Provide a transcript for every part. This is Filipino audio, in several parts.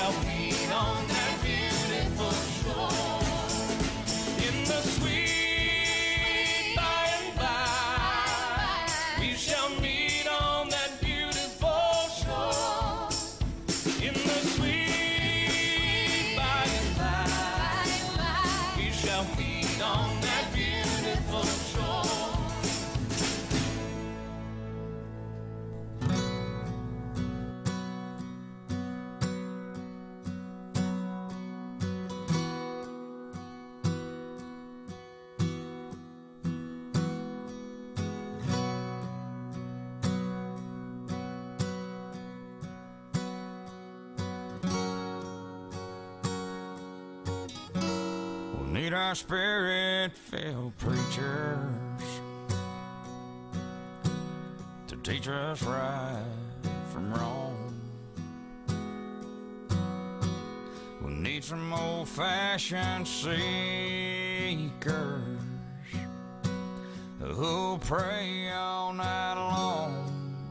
shall meet on that beautiful shore. In the sweet by and by, we shall meet on that beautiful shore. In the sweet by and by, we shall meet on that beautiful shore. Need our spirit-filled preachers to teach us right from wrong. We need some old-fashioned seekers who'll pray all night long.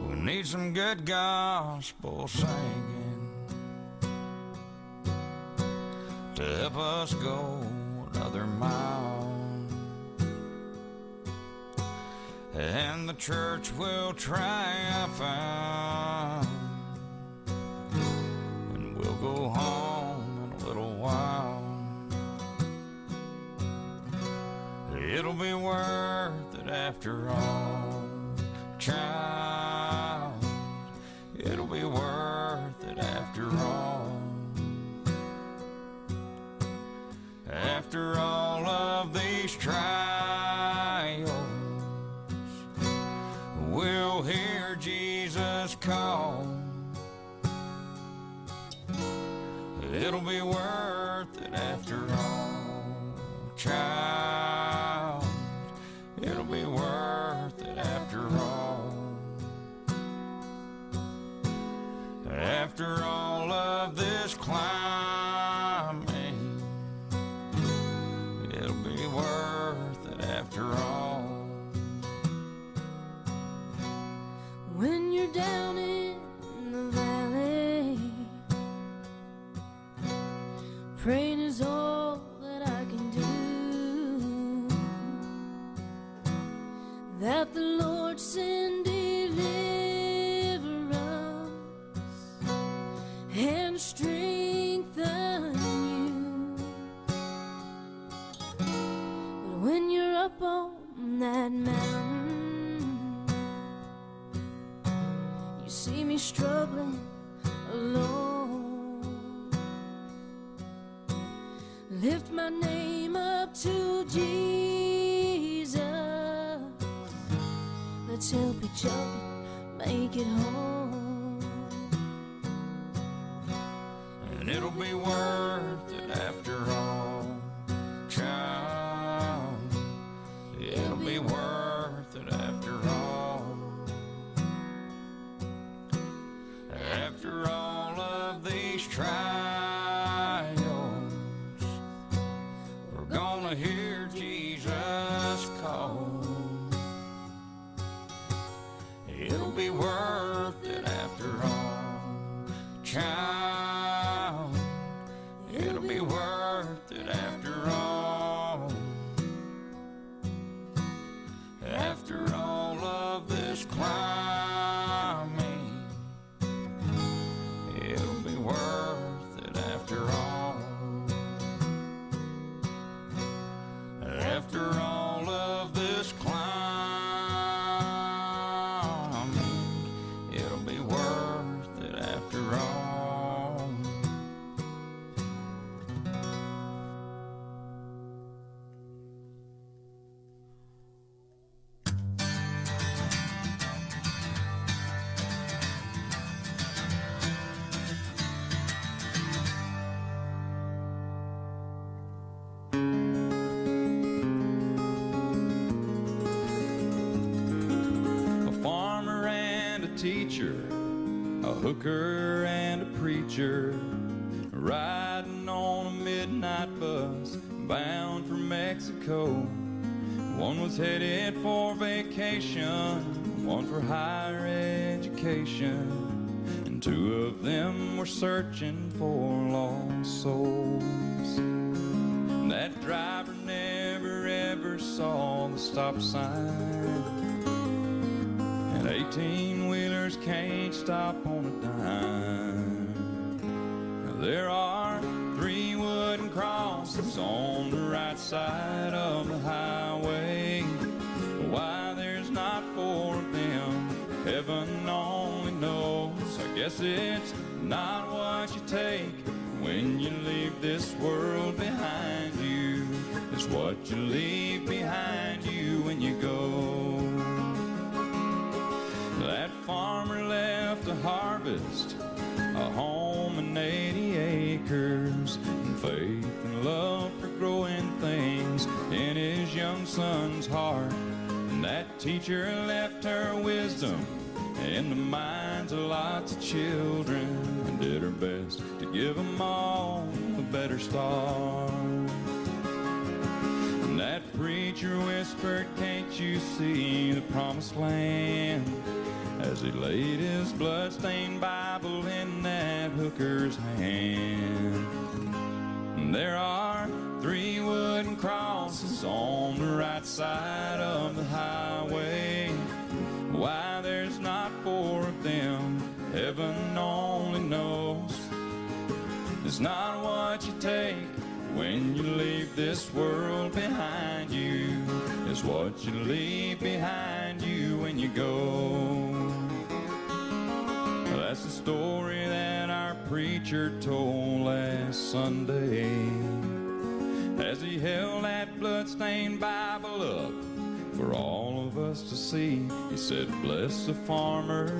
We need some good gospel singing to help us go another mile, and the church will triumph, and we'll go home in a little while. It'll be worth it after all, child. It'll be worth it after all. After all of these trials, we'll hear Jesus call. It'll be worth it after all, child. It'll be worth it after all. After all of this climbing, it'll be worth it after all. When you're down in the valley, praying is all that I can do, that the Lord send deliverance and strengthen you. But when you're up on that mountain, you see me struggling alone. Lift my name up to Jesus. Let's help each other make it home. And it'll be worth it after all, child. It'll be worth it after all. After all of these trials, we're gonna hear Jesus call. It'll be worth it after all, child. It'll be worth it after all. After all of this climbing, it'll be worth it after all. After all of this climbing, it'll be worth it after all. Teacher, a hooker and a preacher, riding on a midnight bus bound for Mexico. One was headed for vacation, one for higher education, and and 2 of them were searching for lost souls. That driver never ever saw the stop sign, and 18-wheelers can't stop on a dime. Now, there are 3 wooden crosses on the right side of the highway. Why there's not 4 of them, heaven only knows. I guess it's not what you take when you leave this world behind you. It's what you leave behind you when you go. That farmer left a harvest, a home and 80 acres, and faith and love for growing things in his young son's heart. And that teacher left her wisdom in the minds of lots of children, and did her best to give them all a better start. And that preacher whispered, "Can't you see the promised land?" as he laid his blood-stained Bible in that hooker's hand. And there are 3 wooden crosses on the right side of the highway. Why there's not 4 of them, heaven only knows. It's not what you take when you leave this world behind you. It's what you leave behind you when you go. That's the story that our preacher told last Sunday, as he held that blood-stained Bible up for all of us to see. He said, "Bless the farmer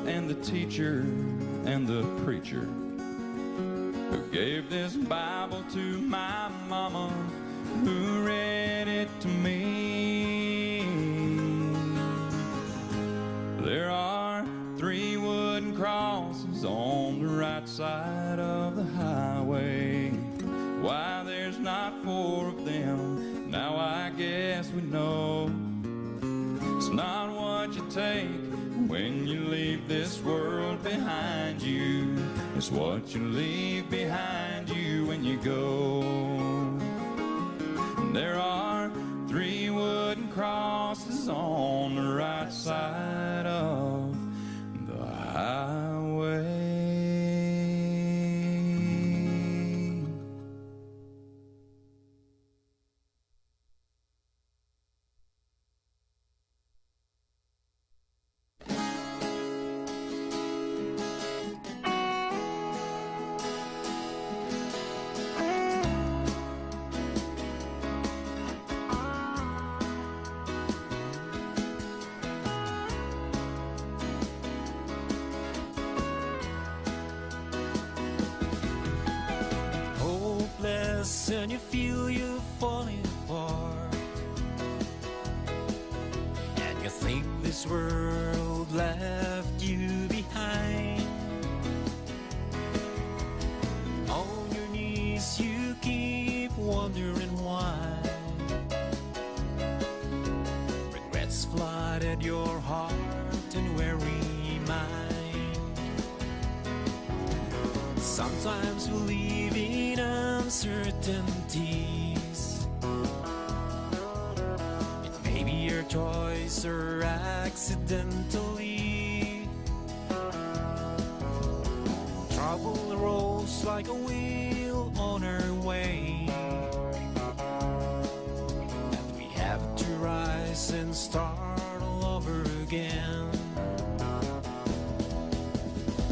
and the teacher and the preacher who gave this Bible to my mama, who read it to me." There are 3 wooden crosses on the right side of the highway. Why there's not 4 of them, now I guess we know. It's not what you take when you leave this world behind you. It's what you leave behind you when you go. There are 3 wooden crosses on the right side of the highway. And you feel you're falling apart, and you think this world left you behind. On your knees you keep wondering why. Regrets flooded your heart and weary mind. Sometimes we live in uncertainties. It may be your choice or accidentally. Trouble rolls like a wheel on our way, and we have to rise and start all over again.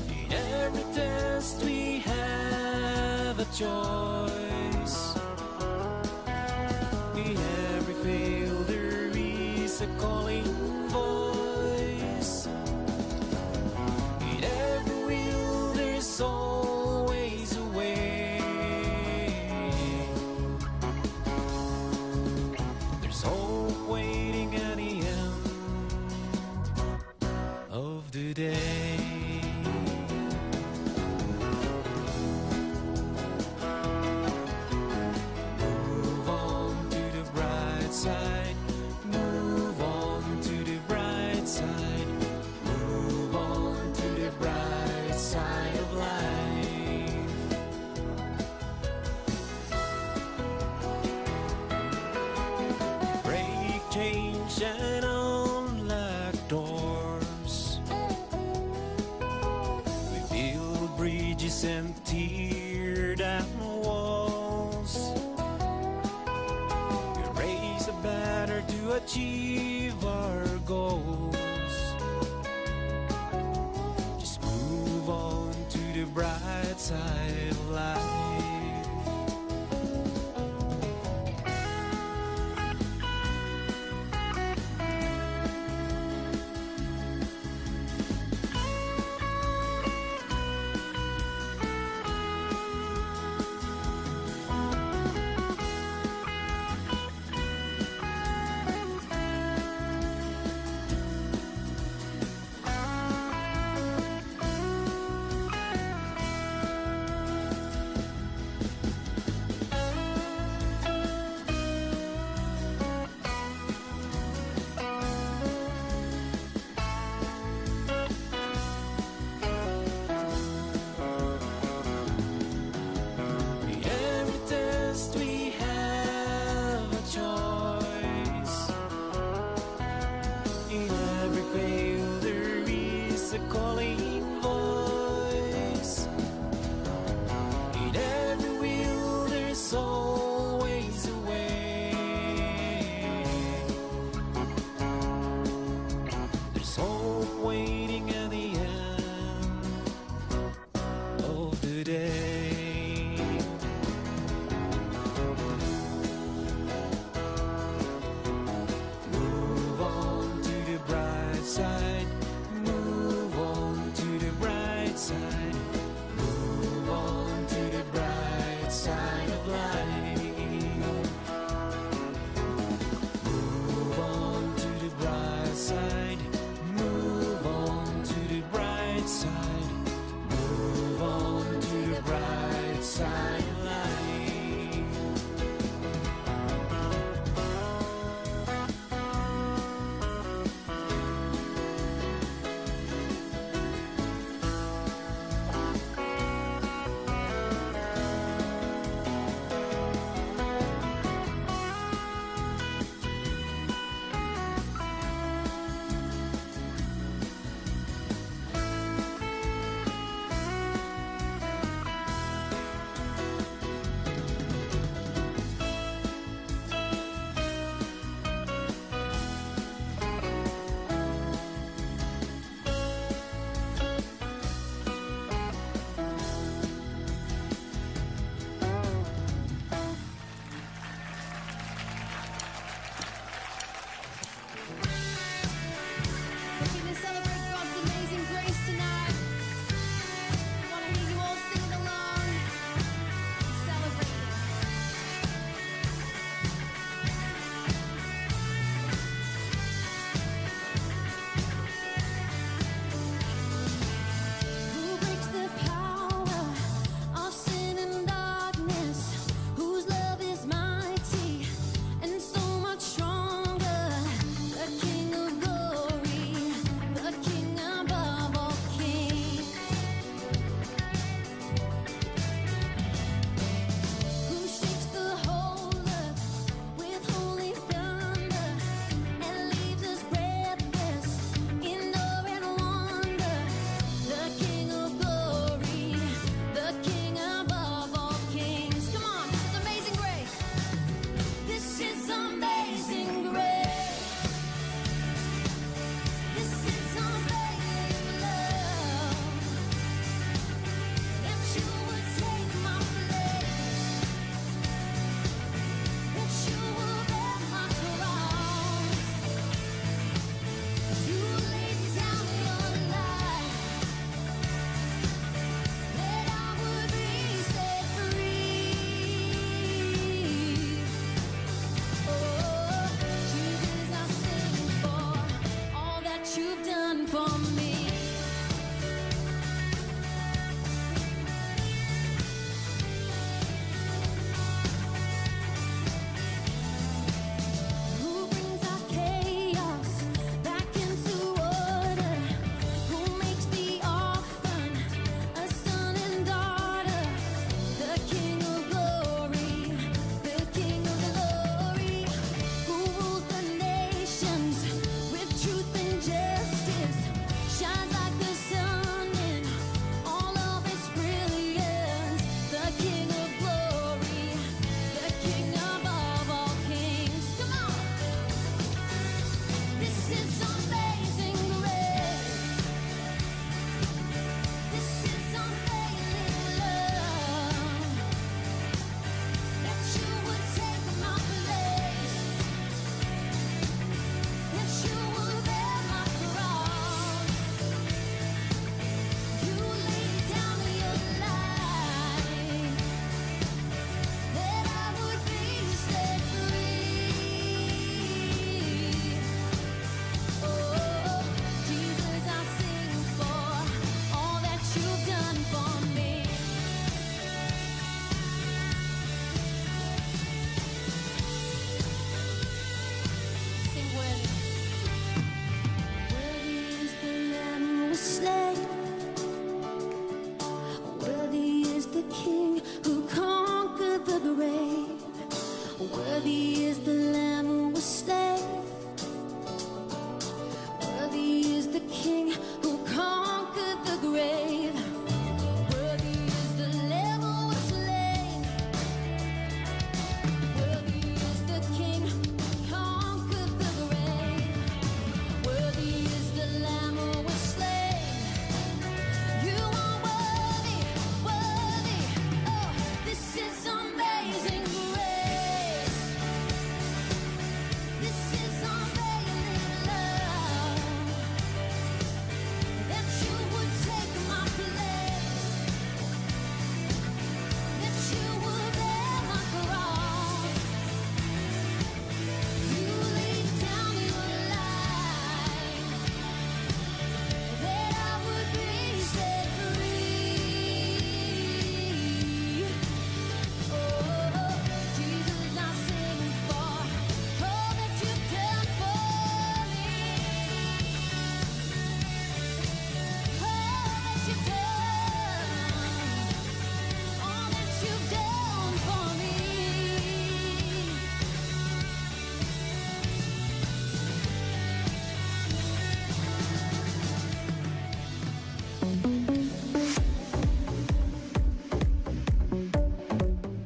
In every test we have a choice. In every fail there is a calling voice. In every will there's always a way. There's hope waiting at the end of the day. Side. Move on to the bright side. Move on to the bright side. bricks and tear down walls. We raise the banner to achieve our goals. Just move on to the bright side of life.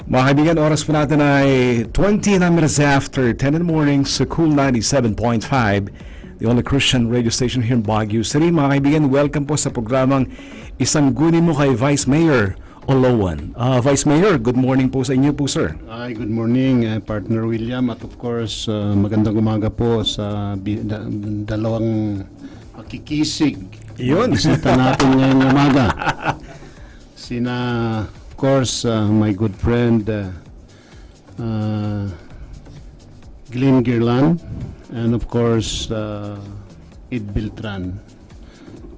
Mga kaibigan, oras po natin ay 29 minutes after 10 in the morning sa Cool 97.5, the only Christian radio station here in Baguio City. Mga kaibigan, welcome po sa programang Isang Guni Mo kay Vice Mayor Olowan. Vice Mayor, good morning po sa inyo po, sir. Hi, good morning, Partner William. At of course, magandang umaga po sa dalawang makikisig. Yun. Bisita natin ngayong umaga. Sina, of course, my good friend, Glenn Girlan, and of course, Ed Beltran.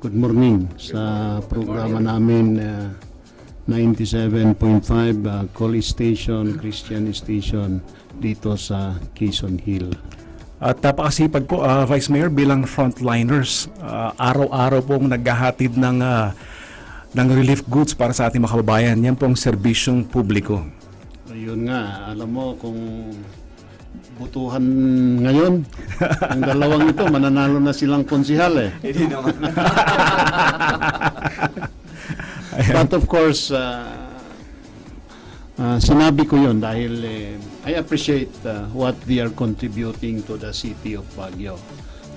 Good morning sa programa namin, 97.5 College Station, Christian Station dito sa Quezon Hill. At napakasipag po, Vice Mayor, bilang frontliners. Araw-araw pong naghahatid ng relief goods para sa ating mga kababayan. Yan pong serbisyong publiko. Ayun nga, alam mo kung butuhan ngayon, ang dalawang ito, mananalo na silang konsihal eh. Hindi naman. But of course, sinabi ko yun dahil I appreciate what they are contributing to the city of Baguio.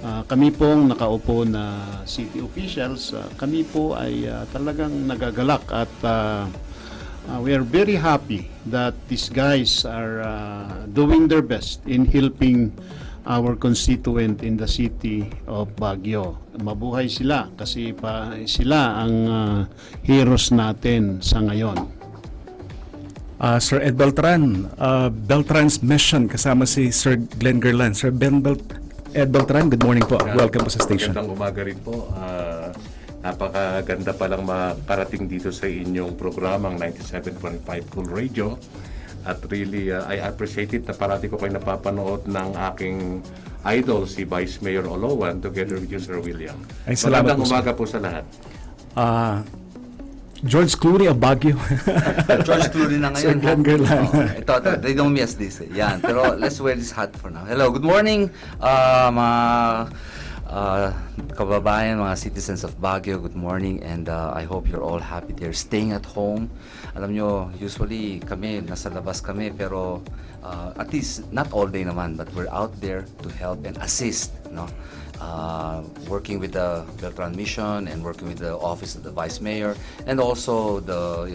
Kami pong nakaupo na city officials, kami po ay talagang nagagalak at we are very happy that these guys are doing their best in helping our constituent in the city of Baguio. Mabuhay sila kasi sila ang heroes natin sa ngayon. Sir Ed Beltran, Beltran's Mission, kasama si Sir Glenn Girlan. Sir Ed Beltran, good morning po. Welcome po sa station. Magandang umaga rin po. Napakaganda palang makarating dito sa inyong programang 97.5 Cool Radio. At really, I appreciate it na parati ko kayo napapanood ng aking idol, si Vice Mayor Olowan, together with you, Sir William. Ay, salamat Magandang po, umaga po sa lahat. George Clooney of Baguio. George Clooney na ngayon. Sir Glenn Girlan. Ito, they don't miss this. Yan. Pero let's wear this hat for now. Hello, good morning, mga kababayan, mga citizens of Baguio. Good morning, and I hope you're all happy there, staying at home. Alam nyo, usually kami, nasa labas kami, pero at least not all day naman, but we're out there to help and assist, no? Working with the Beltran Mission and working with the office of the Vice Mayor and also the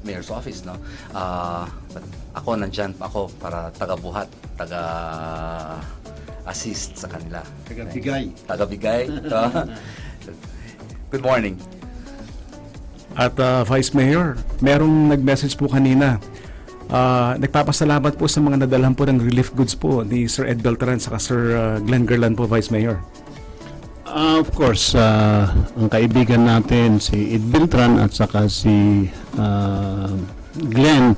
Mayor's office, no? But ako nandyan ako para taga-buhat, taga-assist sa kanila. Tagabigay. Taga-bigay. Good morning. At Vice Mayor, merong nag-message po kanina. Nagpapasalamat po sa mga nadalhan po ng relief goods po ni Sir Ed Beltran saka Sir Glenn Girlan po, Vice Mayor. Of course, ang kaibigan natin si Ed Beltran at saka si Glenn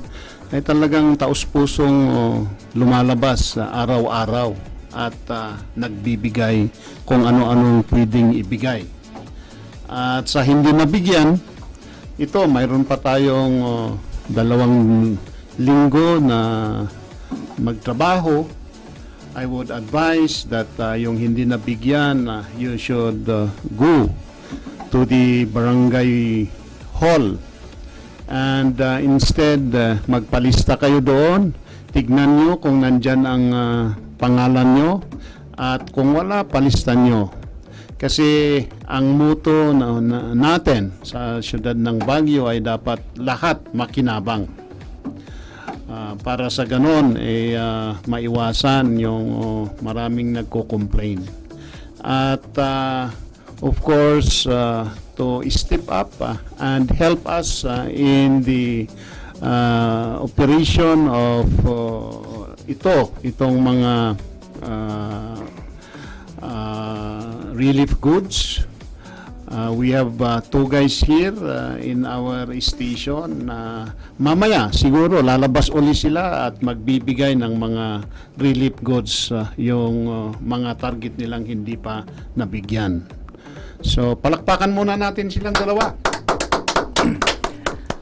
ay talagang taus-pusong lumalabas araw-araw at nagbibigay kung ano-anong pwedeng ibigay. At sa hindi nabigyan, ito mayroon pa tayong 2 linggo na magtrabaho. I would advise that yung hindi nabigyan, you should go to the barangay hall and instead magpalista kayo doon. Tignan nyo kung nandyan ang pangalan nyo at kung wala, palista nyo. Kasi ang motto natin sa siyudad ng Baguio ay dapat lahat makinabang. Para sa ganon, maiwasan yung maraming nagko-complain. At of course, to step up and help us in the operation of itong mga relief goods. We have 2 guys here in our station. Mamaya siguro lalabas uli sila at magbibigay ng mga relief goods yung mga target nilang hindi pa nabigyan. So palakpakan muna natin silang dalawa.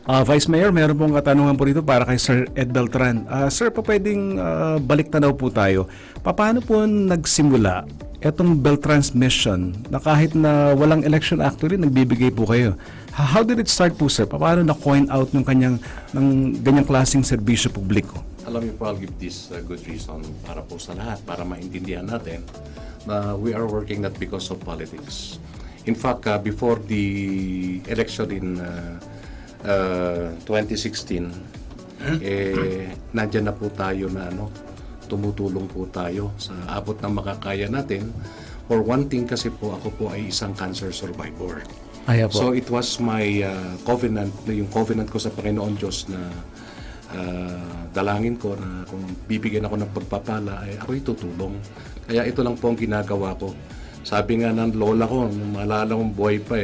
Vice Mayor, meron pong katanungan po rito para kay Sir Ed Beltran. Sir, pa pwedeng balik tanaw po tayo. Paano po nagsimula etong bell transmission na kahit na walang election actually, nagbibigay po kayo. How did it start po, sir? Paano na-coin out ng ganyang klaseng serbisyo publiko? Alam niyo po, I'll give this good reason para po sa lahat, para maintindihan natin na we are working not because of politics. In fact, before the election in 2016, nandyan na po tayo na tumutulong po tayo sa abot ng makakaya natin. For one thing kasi po, ako po ay isang cancer survivor. Ay, po. So it was my covenant, yung covenant ko sa Panginoon Diyos na dalangin ko na kung bibigyan ako ng pagpapala ay ako'y tutulong. Kaya ito lang po ang ginagawa ko. Sabi nga ng lola ko, nung maalala kong buhay pa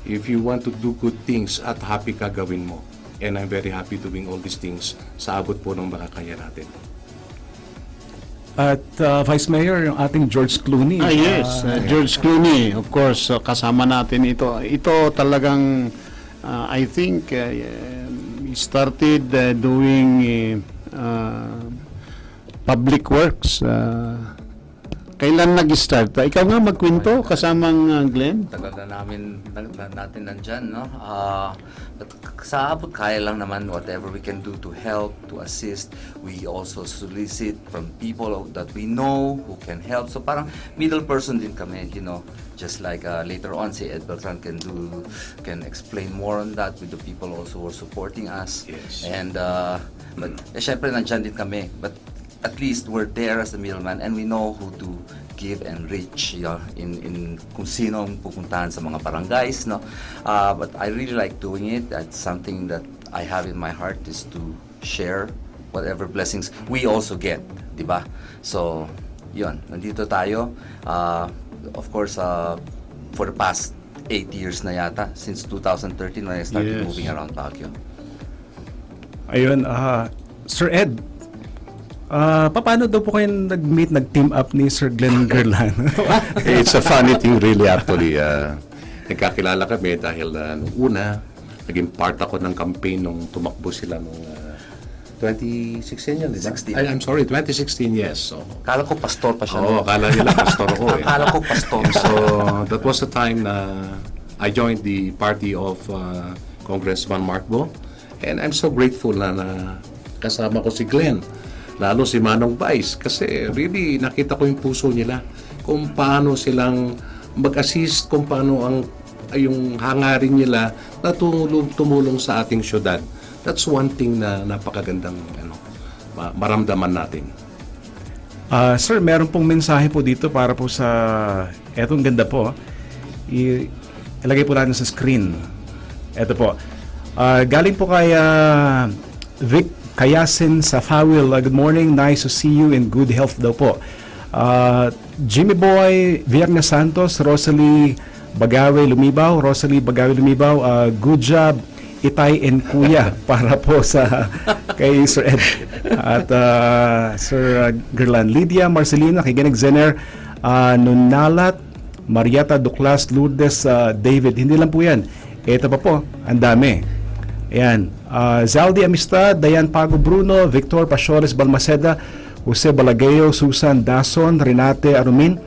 if you want to do good things at happy ka, gawin mo. And I'm very happy doing all these things sa abot po ng makakaya natin. At Vice Mayor, yung ating George Clooney. Yes, George Clooney, of course, kasama natin ito. Ito talagang, I think, he started doing public works. Kailan nag-start? Ikaw nga magkwento kasamang Glenn? Tagal na natin nandyan, no? Sa abot kaya lang naman whatever we can do to help, to assist. We also solicit from people that we know who can help. So parang middle person din kami, just like later on si Ed Beltran can explain more on that with the people also who are supporting us. Yes. And but syempre nandyan din kami, but at least we're there as the middleman and we know who to give and reach in kung sino ang pupuntahan sa mga barangays, no? But I really like doing it. That's something that I have in my heart, is to share whatever blessings we also get, di ba? So, yun, nandito tayo. Of course, for the past 8 years na yata, since 2013 when I started moving around Baguio. Ayun, Sir Ed, paano daw po kayo nag-meet, nag-team up ni Sir Glenn Gerlan? It's a funny thing really actually. Nagkakilala kami dahil nung una, naging part ako ng campaign nung tumakbo sila nung 2016 yun, di ba? 16. I'm sorry, 2016, yes. So, Kala ko pastor pa siya. oo, akala nila pastor ako eh. Kala ko pastor. So, that was the time na I joined the party of Congressman Mark Go. And I'm so grateful na kasama ko si Glenn. Lalo si Manong Vice. Kasi really, nakita ko yung puso nila. Kung paano silang mag-assist, kung paano yung hangarin nila na tumulong sa ating syudad. That's one thing na napakagandang maramdaman natin. Sir, meron pong mensahe po dito para po sa etong ganda po. Ilagay po natin sa screen. Ito po. Galing po kay Vic Kayasin sa Fawil. Good morning. Nice to see you in good health daw po. Jimmy Boy Viernes Santos, Rosalie Bagawe Lumibaw, good job Itay and Kuya para po sa kay Sir Ed at Sir Gerlan. Lydia Marcelina, Kiganig Zener, Nunalat, Marieta Duclas, Lourdes, David. Hindi lang po yan. Ito pa po, ang dami. Ayan. Zaldi Amistad, Dayan Pago Bruno, Victor Pasores Balmaceda, Jose Balageo, Susan Dason, Renate Arumin,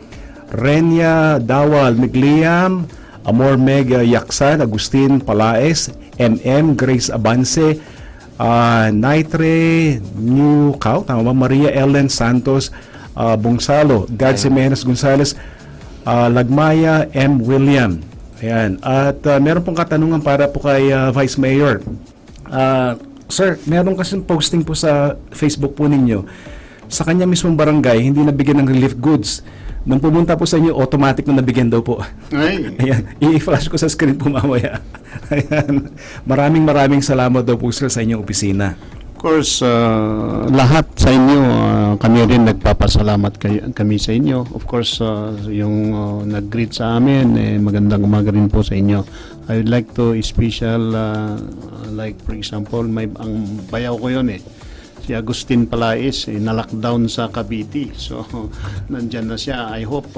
Renia Dawal Migliam, Amor Meg Yaksan, Agustin Palaes, MM Grace Abance, Naitre New Cow, tama ba? Maria Ellen Santos Bungsalo, Gad Jimenez Gonzales, Lagmaya M. William. Ayan. At meron pong katanungan para po kay Vice Mayor. Sir, meron kasing posting po sa Facebook po ninyo. Sa kanya mismong barangay, hindi nabigyan ng relief goods. Nung pumunta po sa inyo, automatic na nabigyan daw po. Ay. Ayan. I-flash ko sa screen po mamaya. Ayan. Maraming salamat daw po, sir, sa inyong opisina. Of course, lahat sa inyo, kami rin nagpapasalamat kami sa inyo. Of course, yung nag-greet sa amin, magandang umaga rin po sa inyo. I would like to special, like for example, ang bayaw ko yun si Agustin Palaes, na-lockdown sa Cavite. So, nandyan na siya. I hope,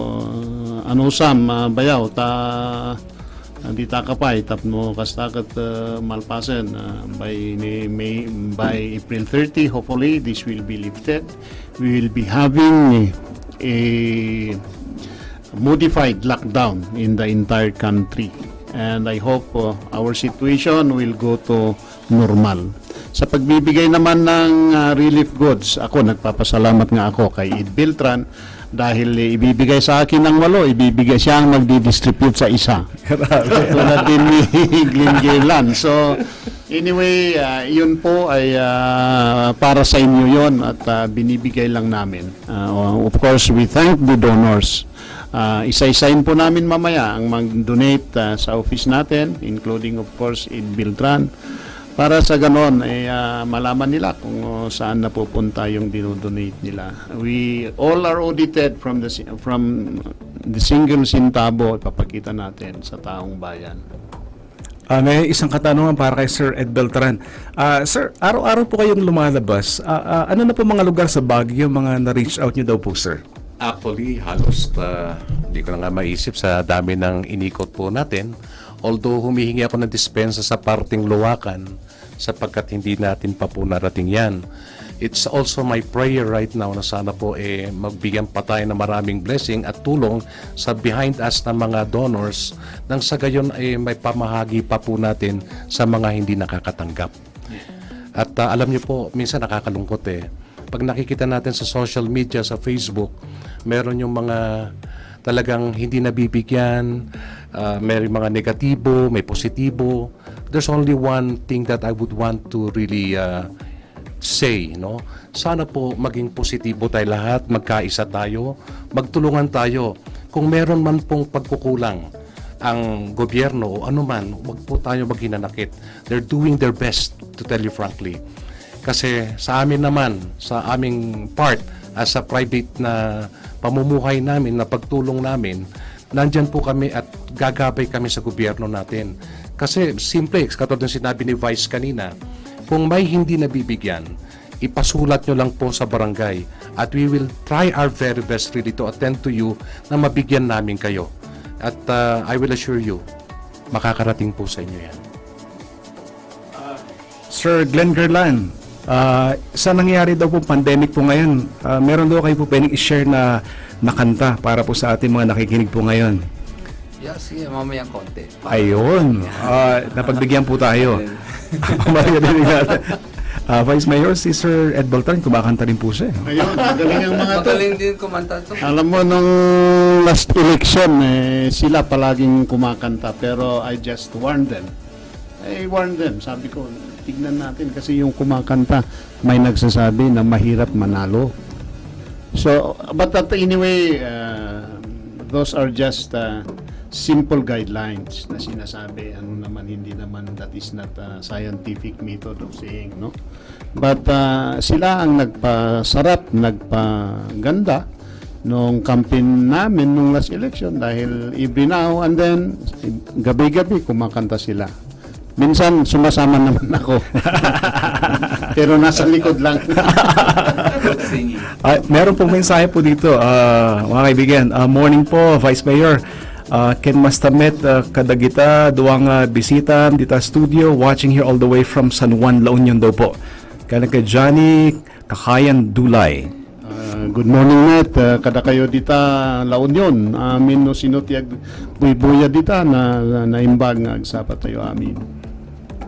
Sam, bayaw, di takapay tapno kastakat malpasan by April 30. Hopefully this will be lifted. We will be having a modified lockdown in the entire country. And I hope our situation will go to normal. Sa pagbibigay naman ng relief goods, ako nagpapasalamat nga ako kay Ed Beltran dahil ibibigay sa akin ng 8, ibibigay siya ang magdi-distribute sa isa. Tulad din ni Glenn Gaylan. So, anyway, yun po ay para sa inyo yun at binibigay lang namin. Of course, we thank the donors. Isa-isain po namin mamaya ang mag-donate sa office natin, including of course Ed Beltran, para sa ganon malaman nila kung saan napupunta yung dinodonate nila. We all are audited from the single centavo, ipapakita natin sa taong bayan. May isang katanungan para kay Sir Ed Beltran. Sir, araw-araw po kayong lumalabas. Ano na po mga lugar sa Baguio, mga na-reach out niyo daw po, sir? Actually, halos hindi ko na nga maisip sa dami ng inikot po natin. Although humihingi ako ng dispensa sa parting Luwakan sapagkat hindi natin pa po narating yan. It's also my prayer right now na sana po magbigyan pa tayo ng maraming blessing at tulong sa behind us na mga donors nang sa gayon may pamahagi pa po natin sa mga hindi nakakatanggap. At alam niyo po, minsan nakakalungkot pag nakikita natin sa social media, sa Facebook, meron yung mga talagang hindi nabibigyan, may mga negatibo, may positibo. There's only one thing that I would want to really say, no? Sana po maging positibo tayo lahat, magkaisa tayo, magtulungan tayo. Kung meron man pong pagkukulang ang gobyerno o anuman, wag po tayo maghinanakit. They're doing their best, to tell you frankly. Kasi sa amin naman, sa aming part, as a private na pamumuhay namin, na pagtulong namin, nandyan po kami at gagabay kami sa gobyerno natin. Kasi simple, katulad ng sinabi ni Vice kanina, kung may hindi nabibigyan, ipasulat nyo lang po sa barangay at we will try our very best really to attend to you na mabigyan namin kayo. At I will assure you, makakarating po sa inyo yan. Sir Glenn Gaylan, sa nangyari daw po pandemic po ngayon, meron daw kayo po pwedeng i-share na kanta para po sa ating mga nakikinig po ngayon? Yes, sige, mamaya konti. Ayun, napagbigyan po tayo. Vice Mayor, si Sir Ed Beltran, kumakanta rin po siya. Ayun, magaling ang mga to. Magaling din kumanta to. Alam mo, nung last election, sila palaging kumakanta, pero I just warned them. I warned them, sabi ko, tignan natin kasi yung kumakanta, may nagsasabi na mahirap manalo. So, but anyway, those are just simple guidelines na sinasabi. Ano naman, hindi naman, that is not a scientific method of saying, no? But sila ang nagpasarap, nagpaganda nung campaign namin nung last election dahil every now and then, gabi-gabi kumakanta sila. Minsan sumasama naman ako. Pero nasa likod lang. Meron pong mensahe po dito, mga kaibigan. Morning po, Vice Mayor. Ken Mastamet, kadagita, duwang bisita dito studio, watching here all the way from San Juan, La Union daw po. Kaya kay Johnny Kakayan Dulay. Good morning, Net. Kada kayo dita La Union. Amin no sinutiag buya dita na naimbag nga agsapat tayo amin.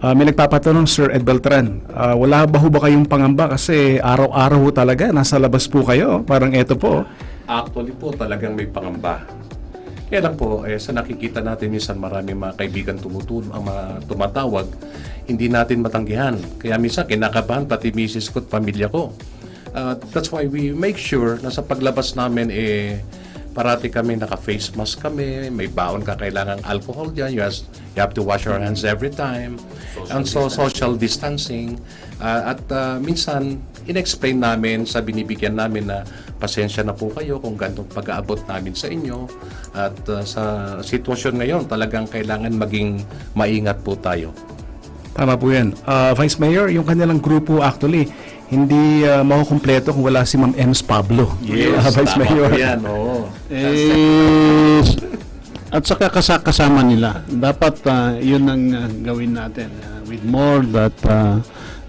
May nagpapatanong, Sir Ed Beltran, wala ba ho ba kayong pangamba kasi araw-araw ho talaga, nasa labas po kayo, parang eto po. Actually po, talagang may pangamba. Kaya lang po, sa nakikita natin minsan maraming mga kaibigan tumatawag, hindi natin matanggihan. Kaya minsan kinakabahan pati misis ko at pamilya ko. That's why we make sure na sa paglabas namin parati kami naka-face mask kami, may baon ka kailangang alcohol dyan, you have to wash your hands every time, and so social distancing. At minsan, in-explain namin sa binibigyan namin na pasensya na po kayo kung ganitong pag-aabot namin sa inyo. At sa sitwasyon ngayon, talagang kailangan maging maingat po tayo. Tama po yan. Vice Mayor, yung kanilang grupo actually, hindi makukumpleto kung wala si Ma'am Ems Pablo. Yes, Vice Mayor. Yan, oo. At saka kasama nila. Dapat yun ang gawin natin. With more that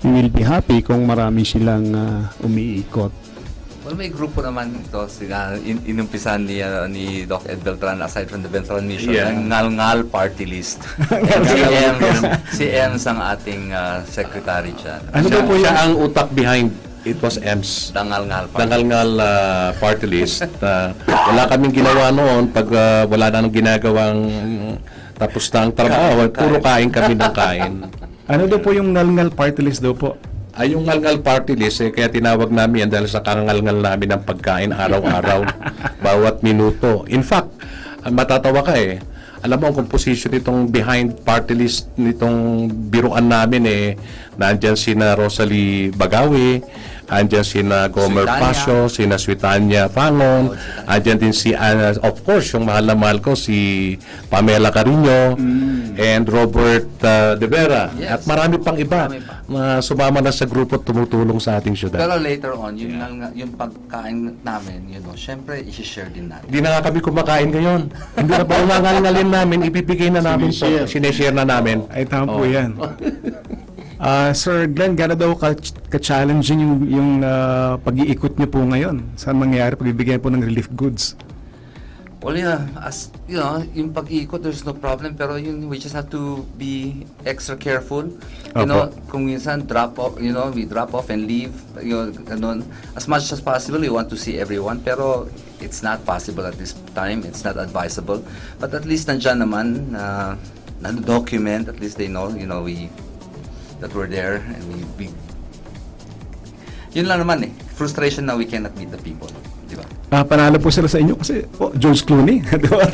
we will be happy kung marami silang umiikot. Well, may grupo naman ito. Inumpisan ni Doc Ed Beltran, aside from the Beltran Mission, ang Ngal-Ngal Party List. Si Ems ang ating secretary dyan. Ano daw po Siya yan? ang utak behind it was EMS. Dangal-Ngal Party. Dangal-ngal party list. Wala kaming ginawa noon pag wala na nang ginagawang tapos na ang trabaho. Puro kain kami ng kain. Ano daw po yung ngal-ngal party list daw po? Ay, yung ngal-ngal party list, kaya tinawag namin yan dahil sa kangal-ngal namin ng pagkain araw-araw, bawat minuto. In fact, matatawa ka eh. Alam mo, ang composition nitong behind party list nitong biruan namin nandyan sina Rosalie Bagawi, andyan sina Gomer Suitanya. Pasio, sina Suitanya Fangon, andyan din si, of course, yung mahal na mahal ko, si Pamela Carino, and Robert De Vera. Yes. At marami pang iba Marami pa. na sumama na sa grupo at tumutulong sa ating syudad. Pero later on, yung pagkain namin, syempre, i-share din natin. Hindi na nga kami kumakain ngayon. Hindi na pa umangal-ngalin namin, ibibigay na namin to. Sineshare na namin. Ay, tama po yan. Sir Glenn, gano'n daw ka-challenging yung pag-iikot niyo po ngayon? Saan mangyayari pagbibigyan po ng relief goods? Well, yeah, as you know, yung pag-iikot, there's no problem, pero we just have to be extra careful. You know, kung minsan we drop off and leave, ganun. As much as possible, we want to see everyone, pero it's not possible at this time. It's not advisable. But at least nandyan naman, na-document, at least they know, that we're there, and we yun lang naman frustration na we cannot meet the people, di ba? Panalo po sila sa inyo kasi George Clooney. Di ba?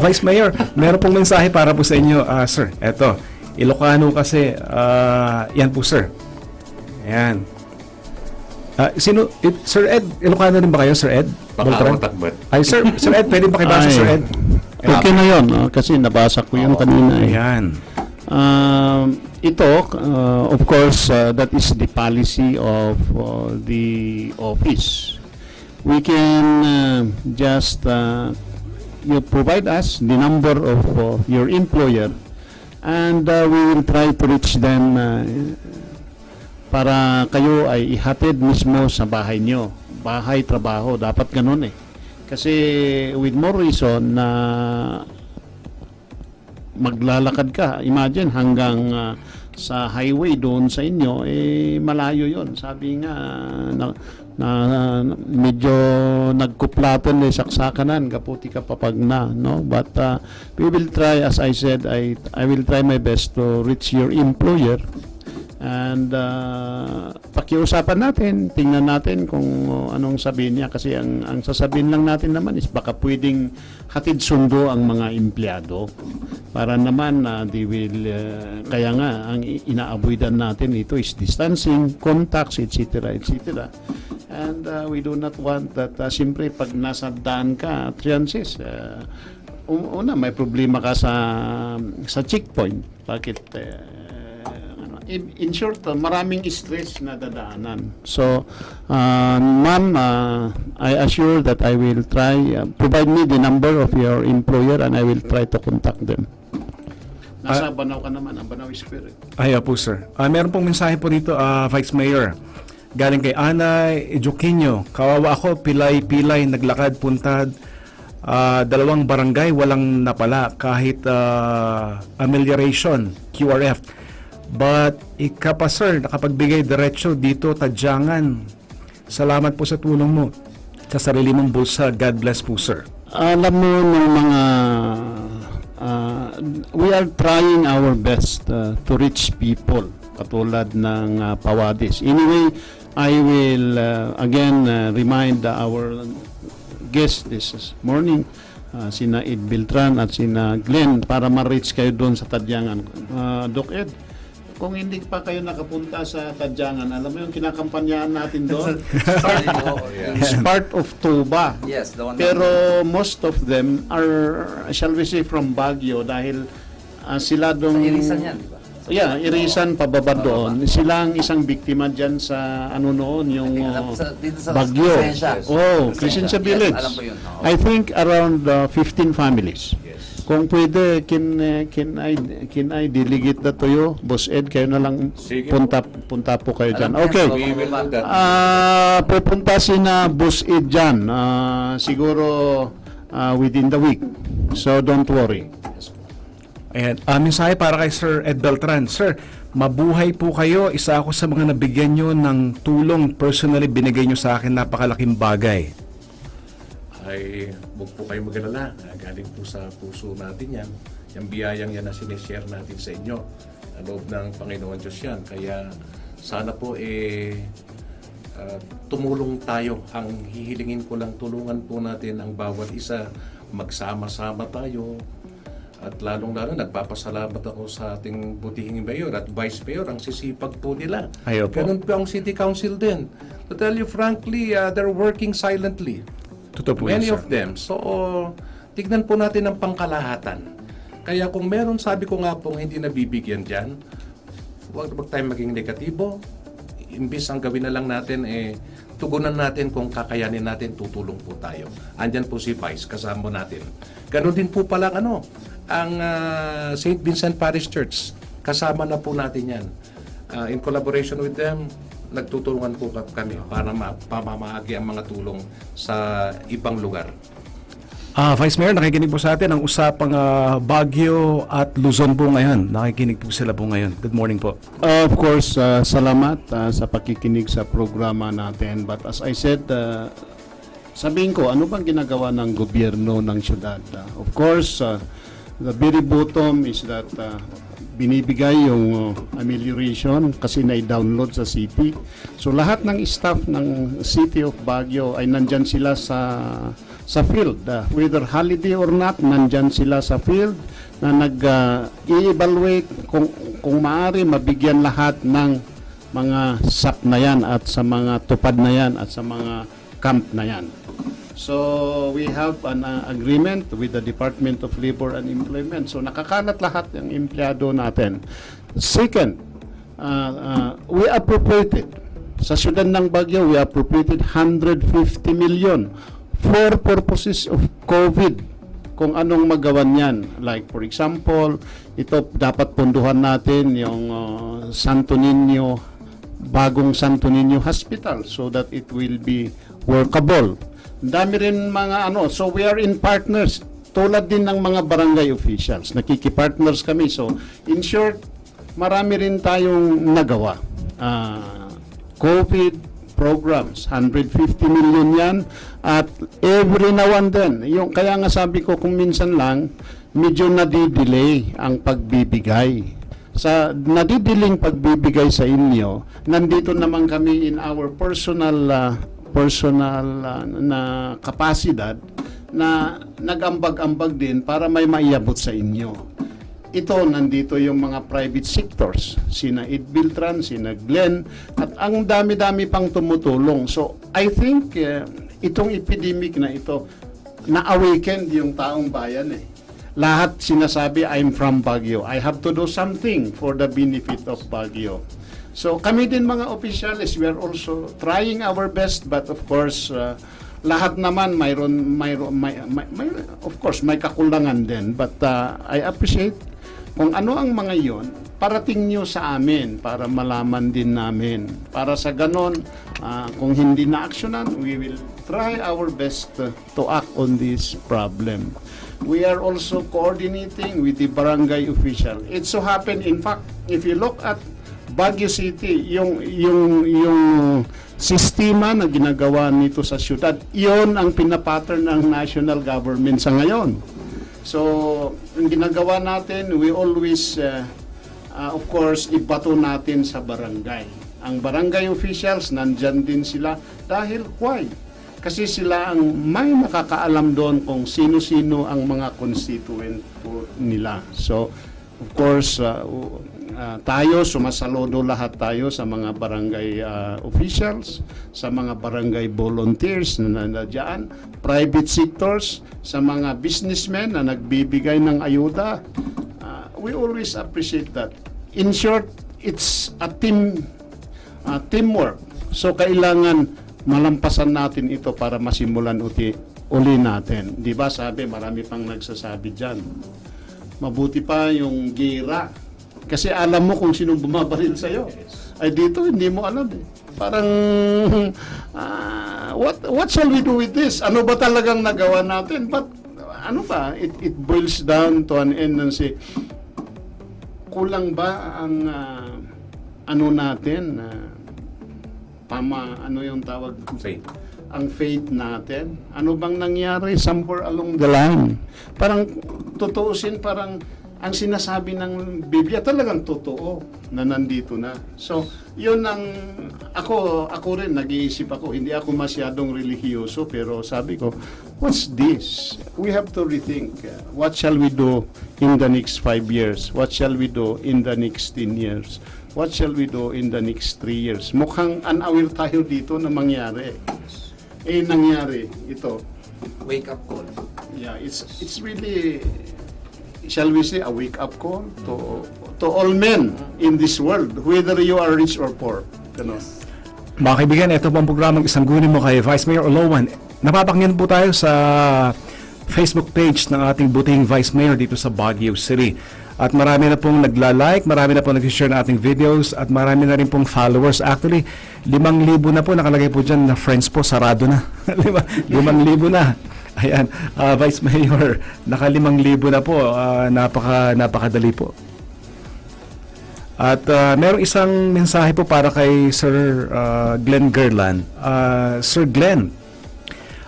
Vice Mayor, meron pong mensahe para po sa inyo, sir. Eto, Ilocano kasi, yan po, sir. Ayan. Sir Ed, Ilocano rin ba kayo, Sir Ed? Beltran? Ay, Sir Ed, pwede pakibasa, Sir Ed? Okay na yun, kasi nabasa ko yung kanina. Ayan. Ito, of course, that is the policy of the office. We can just you provide us the number of your employer, and we will try to reach them para kayo ay ihatid mismo sa bahay nyo. Bahay, trabaho, dapat ganun Kasi with more reason na maglalakad ka, imagine hanggang sa highway doon sa inyo, malayo yon. Sabi nga, medyo nagkuplaton saksakanan, kaputi ka papag na, no? But we will try, as I said, I will try my best to reach your employer. And pakiusapan natin, tingnan natin kung anong sabihin niya, kasi ang sasabihin lang natin naman is baka pwedeng hatid sundo ang mga empleyado para naman they will kaya nga ang inaavoidan natin ito is distancing, contacts, etc. etc. And we do not want that siyempre pag nasa daan ka, chances una may problema ka sa checkpoint. Bakit in short, maraming stress na dadaanan. So, ma'am, I assure that I will try, provide me the number of your employer and I will try to contact them. Nasa Banaw ka naman, ang Banaw Square. Ay, po, sir. Meron pong mensahe po dito, Vice Mayor. Galing kay Ana Ejoquinho. Kawawa ako, pilay-pilay, naglakad, puntad. 2 barangay, walang napala kahit amelioration, QRF. But ika pa, sir, nakapagbigay diretso dito, Tadyangan. Salamat po sa tulong mo sa sarili mong bulsa. God bless po, sir. Alam mo ng mga we are trying our best to reach people katulad ng Pawadis. Anyway, I will again remind our guest this morning, sina Ed Beltran at sina Glenn, para ma-reach kayo doon sa Tadyangan. Doc Ed, kung hindi pa kayo nakapunta sa Tadyangan, alam mo yung kinakampanyaan natin doon? It's part of Tuba. Yes, the one. Pero most of them are, shall we say, from Baguio dahil sila doon... Irisan yan, di ba? Yeah, Irisan pababa doon. Sila ang isang biktima dyan sa noon, yung Dito sa Baguio. Crescencia. Crescencia Village. Yes, alam ko yun. I think around 15 families. Kung pwede, can I delegate that to you? Boss Ed, kayo na lang Sige punta po kayo dyan. Alam Okay. niya, We will do that. Pupunta si na Boss Ed dyan. Siguro within the week. So don't worry. Ayan, mensahe para kay Sir Ed Beltran. Sir, mabuhay po kayo. Isa ako sa mga nabigyan nyo ng tulong. Personally, binigay nyo sa akin napakalaking bagay. Ay huwag po kayo mag-alala. Galing po sa puso natin yan. Yung biyayang yan na sinishare natin sa inyo. Sa loob ng Panginoon Diyos yan. Kaya sana po tumulong tayo. Ang hihilingin ko lang, tulungan po natin ang bawat isa. Magsama-sama tayo. At lalong-lalo, nagpapasalamat ako sa ating butihing mayor at vice mayor. Ang sisipag po nila. Ayo po. Ganun po ang city council din. To tell you frankly, they're working silently. Totoo po yan, Many sir. of them. So, tignan po natin ang pangkalahatan. Kaya kung meron, sabi ko nga pong hindi nabibigyan dyan, huwag tayong maging negatibo. Imbis ang gawin na lang natin, tugunan natin kung kakayanin natin, tutulong po tayo. Andyan po si Vice, kasama natin. Ganon din po pala ang St. Vincent Parish Church. Kasama na po natin yan. In collaboration with them, nagtutulungan po kami para pamamahagi ang mga tulong sa ibang lugar. Vice Mayor, nakikinig po sa atin ang usapang Baguio at Luzon po ngayon. Nakikinig po sila po ngayon. Good morning po. Of course, salamat sa pakikinig sa programa natin. But as I said, sabihin ko, ano bang ginagawa ng gobyerno ng syudad? Of course, the very bottom is that binibigay yung amelioration kasi na-download sa city. So lahat ng staff ng City of Baguio ay nandyan sila sa field. Whether holiday or not, nandyan sila sa field na nag-i-evaluate kung maaari mabigyan lahat ng mga SAP na yan at sa mga tupad na yan at sa mga camp na yan. So we have an agreement with the Department of Labor and Employment. So nakakalat lahat ng empleyado natin. Second, we appropriated sa siyudad ng Baguio, we appropriated 150 million for purposes of COVID. Kung anong magawan yan. Like for example, ito dapat punduhan natin yung Santo Niño, bagong Santo Niño Hospital so that it will be workable. Dami rin mga so we are in partners tulad din ng mga barangay officials. Nakikipartners kami. So in short, marami rin tayong nagawa. COVID programs, 150 million yan at every now and then, kaya nga sabi ko kung minsan lang, medyo nadidelay ang pagbibigay. Sa nadidiling pagbibigay sa inyo, nandito naman kami in our personal na kapasidad na nag-ambag-ambag din para may maiabot sa inyo. Ito, nandito yung mga private sectors, sina Ed Beltran, sina Glenn, at ang dami-dami pang tumutulong. So, I think itong epidemic na ito, na-awakened yung taong bayan Lahat sinasabi, I'm from Baguio. I have to do something for the benefit of Baguio. So kami din mga officials, we are also trying our best, but of course lahat naman of course may kakulangan din, but I appreciate kung ano ang mga yon parating nyo sa amin para malaman din namin. Para sa ganon, kung hindi na aksyonan, we will try our best to act on this problem. We are also coordinating with the barangay official. It so happen, in fact, if you look at Baguio City, yung sistema na ginagawa nito sa syudad, iyon ang pinapattern ng national government sa ngayon. So, ang ginagawa natin, we always, of course, ibato natin sa barangay. Ang barangay officials, nandyan din sila. Dahil, why? Kasi sila ang may nakakaalam doon kung sino-sino ang mga constituent po nila. So, of course, tayo, sumasaludo lahat tayo sa mga barangay officials, sa mga barangay volunteers na nandiyan, private sectors, sa mga businessmen na nagbibigay ng ayuda. We always appreciate that. In short, it's a teamwork. So kailangan malampasan natin ito para masimulan uli natin. Di ba sabi, marami pang nagsasabi dyan. Mabuti pa yung gira. Kasi alam mo kung sinong bumabaril sa'yo. Ay dito, hindi mo alam eh. Parang, what shall we do with this? Ano ba talagang nagawa natin? But, ano ba? It boils down to an end and say, kulang ba ang, ano natin, ano yung tawag? Faith. Ang faith natin. Ano bang nangyari somewhere along the line? Parang, tutuusin, parang, ang sinasabi ng Biblia talagang totoo na nandito na. So, yun ang ako rin nag-iisip ako, hindi ako masyadong relihiyoso pero sabi ko, what's this? We have to rethink. What shall we do in the next 5 years? What shall we do in the next 10 years? What shall we do in the next 3 years? Mukhang unaware tayo dito na mangyari. Nangyari ito. Wake up call. Yeah, it's really, shall we say, a wake-up call to all men in this world, whether you are rich or poor. Ganun. Mga kaibigan, ito po ang programang Isang Guni Mo kay Vice Mayor Olowan. Napapakinggan po tayo sa Facebook page ng ating buting Vice Mayor dito sa Baguio City. At marami na pong nagla-like, marami na pong nag-share ng ating videos, at marami na rin pong followers. Actually, 5,000 na po nakalagay po dyan na friends po, sarado na. 5,000 na. Ayan, Vice Mayor, naka 5,000 na po. Napakadali po. At merong isang mensahe po para kay Sir Glenn Gerland. Sir Glenn,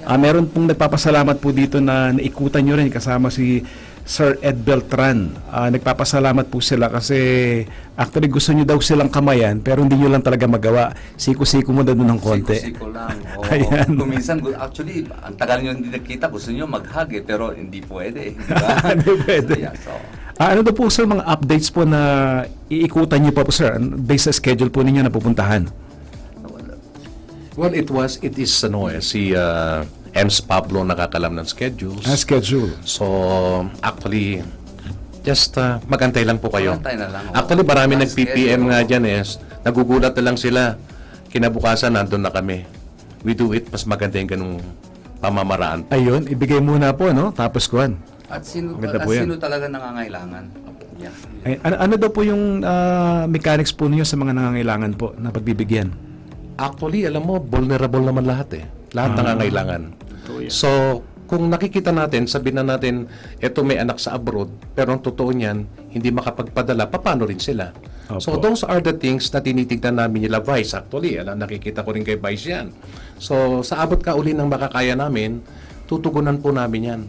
meron pong nagpapasalamat po dito na naikutan nyo rin kasama si Sir Ed Beltran. Nagpapasalamat po sila kasi actually gusto nyo daw silang kamayan pero hindi nyo lang talaga magawa. Siko-siko mo daw ng konti. Siko-siko lang. Oo. Ayan. Kung minsan, actually, ang tagal nyo hindi nakita, gusto nyo mag-hug pero hindi pwede. Diba? Hindi pwede. So, yeah, so, ano daw po sir mga updates po na iikutan nyo pa po sir based sa schedule po ninyo na pupuntahan? Well, it is si Ems Pablo nakakalam ng schedules. Schedule. So, actually, just magantay lang po kayo. Magantay na lang, oo. Actually, marami Last nag-PPM schedule. nga dyan nagugulat na lang sila. Kinabukasan, nandun na kami. We do it, mas maganda yung ganung pamamaraan. Ayun, ibigay muna po no, tapos kuhan. at sino, Maganda po yan. sino talaga nangangailangan? Yeah. Ay, ano daw po yung mechanics po niyo sa mga nangangailangan po na pagbibigyan? Actually, alam mo, vulnerable naman lahat Lahat nangangailangan. So, kung nakikita natin, sabihin na natin, eto may anak sa abroad, pero ang totoo niyan, hindi makapagpadala, paano rin sila? Opo. So, those are the things na tinitignan namin nila Vice. Actually, nakikita ko rin kay Vice yan. So, sa abot ka uli ng makakaya namin, tutugunan po namin yan.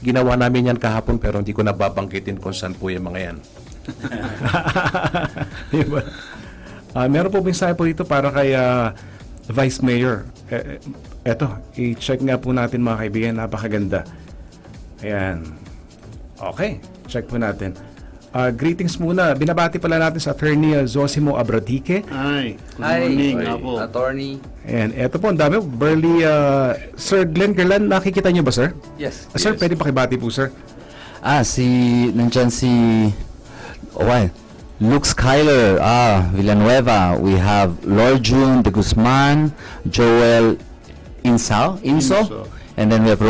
Ginawa namin yan kahapon, pero hindi ko nababangkitin kung saan po yung mga yan. Diba? Meron po mensahe po dito para kay Vice Mayor. Eto, i-check nga po natin mga kaibigan, napakaganda. Ayan. Okay, check po natin. Greetings muna. Binabati pala natin sa Attorney Zosimo Abradike. Ay, good Hi, morning, Apo. attorney. Ayan, eto po, ang dami. Burley, Sir Glenn Gerland, nakikita niyo ba, sir? Yes. Sir, pwede pakibati po, sir. Nandyan si, Luke Skyler, Villanueva. We have Lord June de Guzman, Joel Inso, and then we have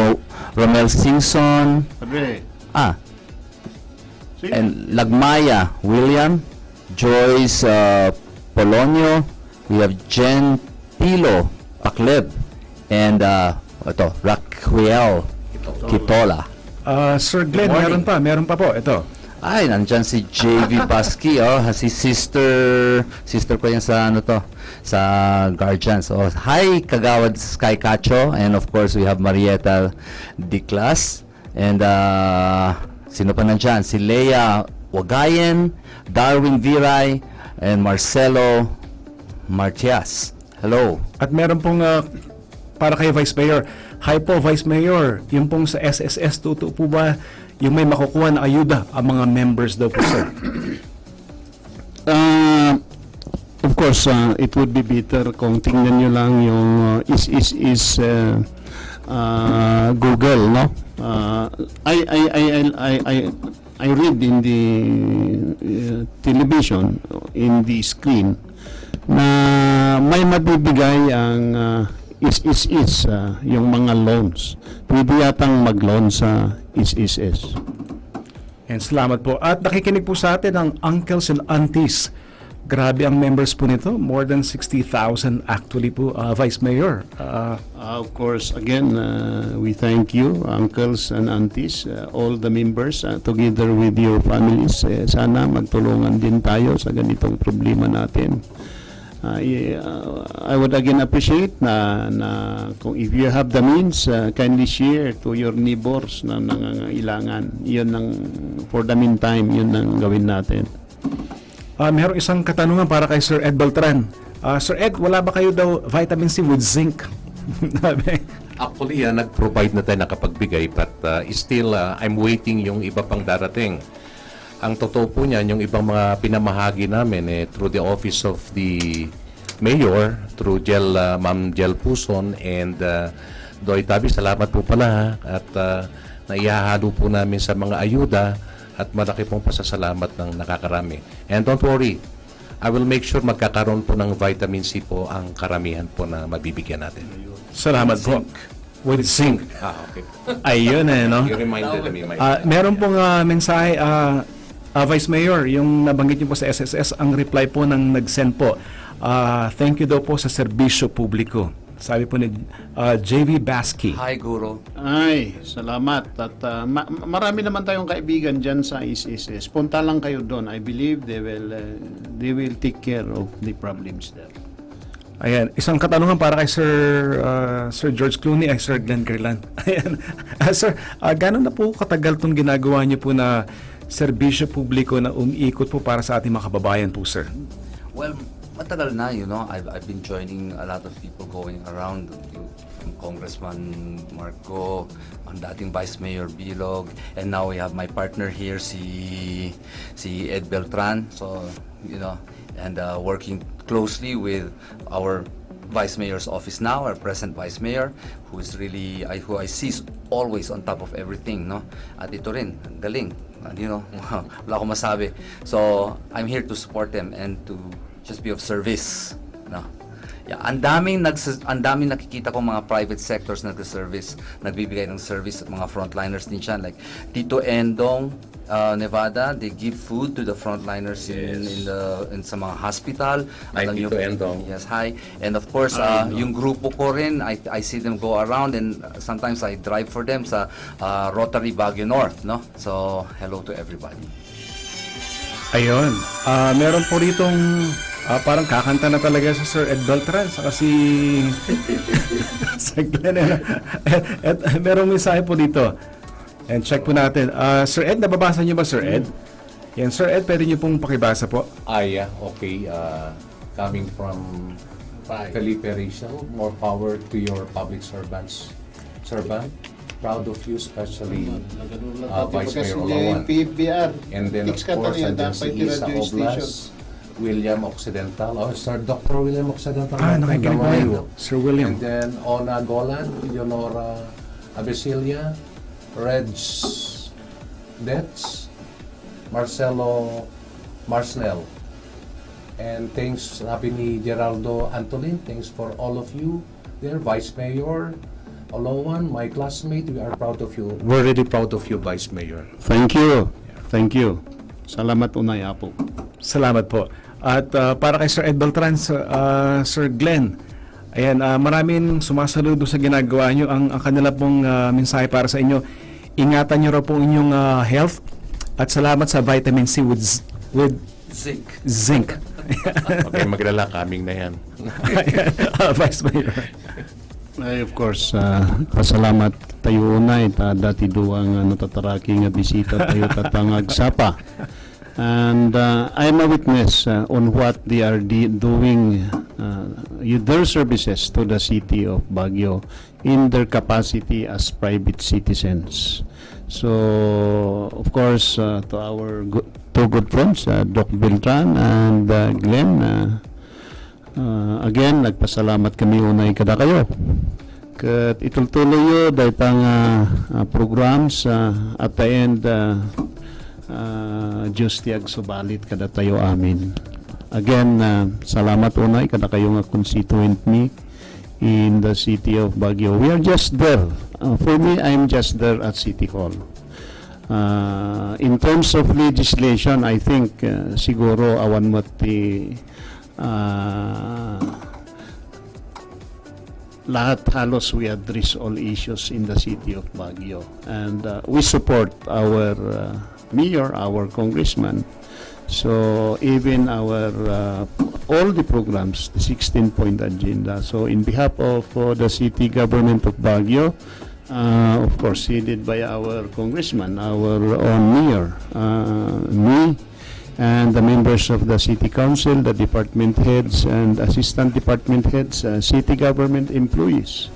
Romel Simpson, Padre. Sige. and Lagmaya William, Joyce Polonio. We have Jen Pilo Pakleb, and Raquel Kitola. Sir Glenn, Good morning. meron pa po. Ito. Ay, nandyan si JV Baski, si sister ko yan sa sa Guardians. Hi, Kagawad Sky Cacho, and of course we have Marieta Diclas, and sino pa nandyan? Si Leia Wagayen, Darwin Viray, and Marcelo Martias. Hello. At meron pong para kay Vice Mayor. Hi po, Vice Mayor. Yung pong sa SSS, totoo po ba yung may makukuha na ayuda ang mga members daw po, sir? Of course, it would be better kung tingnan nyo lang yung Google, no? I read in the television, in the screen, na may mabibigay ang yung mga loans. Pwede yatang mag-loan sa is. And salamat po. At nakikinig po sa atin ang uncles and aunties. Grabe ang members po nito. More than 60,000 actually po, Vice Mayor. Of course, again, we thank you, uncles and aunties, all the members, together with your families. Sana magtulungan din tayo sa ganitong problema natin. I would again appreciate na kung if you have the means, kindly share to your neighbors na nangangailangan. Yun ang, for the meantime, yun ang gawin natin. Merong isang katanungan para kay Sir Ed Beltran. Sir Ed, wala ba kayo daw vitamin C with zinc? Actually, nag-provide na tayo nakapagbigay, but still, I'm waiting yung iba pang darating. Ang totoo po niyan, yung ibang mga pinamahagi namin through the office of the mayor, through Ma'am Jel Puson and Doy Tabi, salamat po pala at naihahalo po namin sa mga ayuda at malaki pong pasasalamat ng nakakarami. And don't worry, I will make sure magkakaroon po ng vitamin C po ang karamihan po na mabibigyan natin. Salamat po. With zinc. Okay. Ayun no? You reminded me. Meron pong mensahe, Vice Mayor, yung nabanggit niyo po sa SSS, ang reply po ng nag-send po. Thank you daw po sa serbisyo publiko. Sabi po ni JV Baski. Hi, Guro. Ay, salamat. At marami naman tayong kaibigan dyan sa SSS. Punta lang kayo doon. I believe they will take care of the problems there. Ayan, isang katanungan para kay Sir George Clooney ay Sir Glenn Garland. Ayan. Sir, gano'n na po katagal itong ginagawa niyo po na serbisyo publiko na umiikot po para sa ating mga kababayan po, sir? Well, matagal na, I've been joining a lot of people going around, from Congressman Marco, ang dating Vice Mayor Bilog, and now we have my partner here, si Ed Beltran. So, and working closely with our Vice Mayor's office now, our present Vice Mayor, who is really, who I see is always on top of everything, no? At ito rin, galing, wala akong masabi. So, I'm here to support them and to just be of service, no? Yeah, ang daming nakikita ko mga private sectors nagbibigay ng service at mga frontliners din siya, like Tito Endong, Nevada, they give food to the frontliners in sa mga hospital. Hi, Tito Endong. Yes, hi. And of course, yung grupo ko rin, I see them go around and sometimes I drive for them sa Rotary Baguio North, no? So, hello to everybody. Ayun. Meron po ritong parang kakanta na talaga sa Sir Ed Beltran saka si sa Glenn. At merong mensahe po dito. And check po natin. Sir Ed, nababasa niyo ba, Sir Ed? Yan, Sir Ed, pwede niyo pong pakibasa po. Okay. Coming from Felipe Rachel, more power to your public servant. Proud of you, especially Vice Mayor Olawan. And then, of course, andyan si Isa Oblas, William Occidental, Sir Dr. William Occidental. Nakikinig po yun. Sir William. And then, Ona Golan, Leonora Abesilia, Reg Dets, Marcelo Marsnell. And thanks, sabi ni Geraldo Antolin, thanks for all of you there, Vice Mayor Olawan, my classmate, we are proud of you. We're really proud of you, Vice Mayor. Thank you. Thank you. Salamat unay, Apo. Salamat po. At para kay Sir Ed Beltran, Sir Glenn, ayan, maraming sumasaludo sa ginagawa nyo. Ang kanila pong mensahe para sa inyo, ingatan nyo raw po inyong health at salamat sa vitamin C with zinc. Okay, maglala, kaming na yan. Vice Mayor. Ay, of course, pasalamat tayo unay, dati duwang natataraki nga bisita tayo tatangag sapa. And I'm a witness on what they are doing, their services to the city of Baguio in their capacity as private citizens. So, of course, to our two good friends, Doc Beltran and Glenn, again, nagpasalamat kami unay kada kayo. Kat itultuloy yo dahil pang programs at the end, Diyos tiyag subalit kada tayo amin. Again, salamat unay kada kayo nga constituent me in the city of Baguio. We are just there. For me, I'm just there at City Hall. In terms of legislation, I think siguro awan mati lahat halos we address all issues in the city of Baguio, and we support our mayor, our congressman. So even our all the programs, the 16-point agenda. So in behalf of the city government of Baguio, of course headed by our congressman, our own mayor, me, and the members of the city council, the department heads and assistant department heads, city government employees.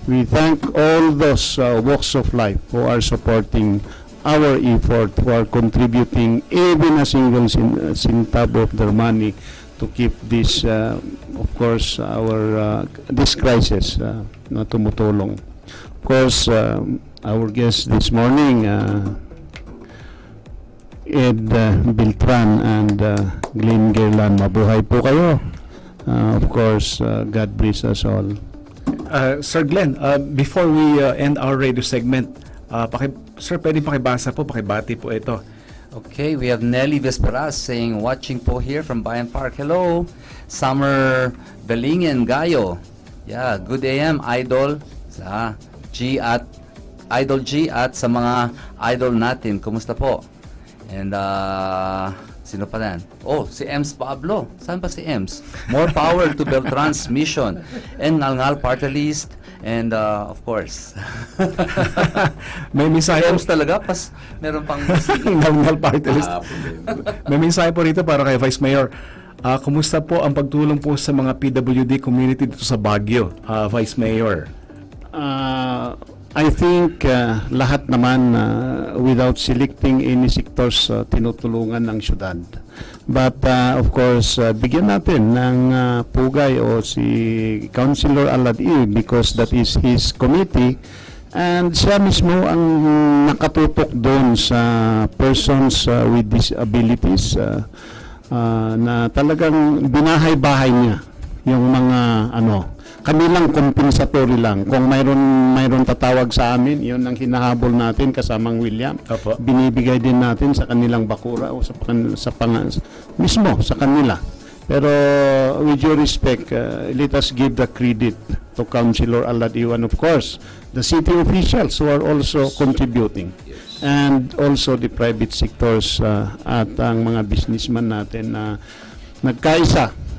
We thank all those walks of life who are supporting our effort, who are contributing even a single centavo of their money to keep this, of course, our this crisis na tumutulong. Of course, our guest this morning, Ed Beltran and Glenn Gerlan, mabuhay po kayo. Of course, God bless us all. Sir Glenn, before we end our radio segment, sir, pwede pakibasa po, pakibati po ito. Okay, we have Nelly Vesperas saying, watching po here from Bayan Park. Hello, Summer Belingen Gayo. Yeah, good AM, Idol. Sa Idol G at sa mga idol natin. Kumusta po? And sino pa yan? Oh, si Ems Pablo. Saan pa si Ems? More power to Beltran's mission. And Ngalngal Party List. And of course, may mensahe Ems talaga. Meron pang Ngalngal Party List. May mensahe po rito para kay Vice Mayor. Kumusta po ang pagtulong po sa mga PWD community dito sa Baguio, Vice Mayor? I think lahat naman without selecting any sectors tinutulungan ng syudad. But of course, bigyan natin ng pugay o si Councilor Aladi because that is his committee. And siya mismo ang nakatutok doon sa persons with disabilities na talagang binahay-bahay niya yung mga kami lang compensatory lang. Kung mayroon tatawag sa amin, yun ang hinahabol natin kasamang William. Opo. Binibigay din natin sa kanilang bakura o mismo sa kanila. Pero with your respect, let us give the credit to Councilor Aladiwan, of course, the city officials who are also contributing. And also the private sectors at ang mga businessman natin na nagkaisa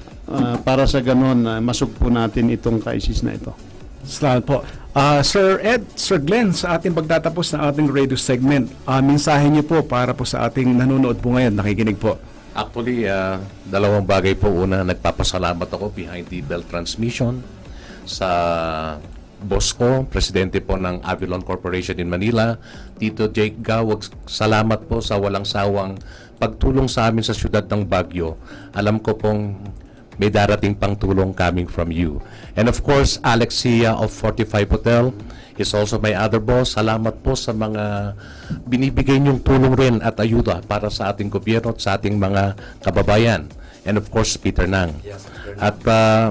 para sa ganon, masugpo natin itong crisis na ito. Salamat po. Sir Ed, Sir Glenn, sa ating pagtatapos ng ating radio segment, mensahe niyo po para po sa ating nanonood po ngayon, nakikinig po. Actually, dalawang bagay po. Una, nagpapasalamat ako behind the Bell Transmission sa boss ko, presidente po ng Avilon Corporation in Manila, Tito Jake Gawag. Salamat po sa walang sawang pagtulong sa amin sa siyudad ng Baguio. Alam ko pong may darating pang tulong coming from you. And of course, Alexia of 45 Hotel is also my other boss. Salamat po sa mga binibigay niyong tulong rin at ayuda para sa ating gobyerno at sa ating mga kababayan. And of course, Peter Nang. Yes, At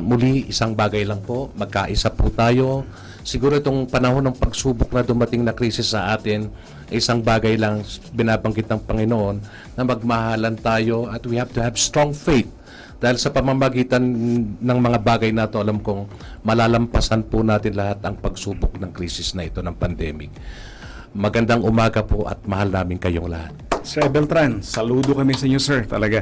muli, isang bagay lang po, magkaisa po tayo. Siguro itong panahon ng pagsubok na dumating na krisis sa atin, isang bagay lang binabanggit ng Panginoon na magmahalan tayo at we have to have strong faith. Dahil sa pamamagitan ng mga bagay na ito, alam kong malalampasan po natin lahat ang pagsubok ng krisis na ito ng pandemic. Magandang umaga po at mahal namin kayong lahat. Sir Beltran, saludo kami sa inyo, sir. Talaga.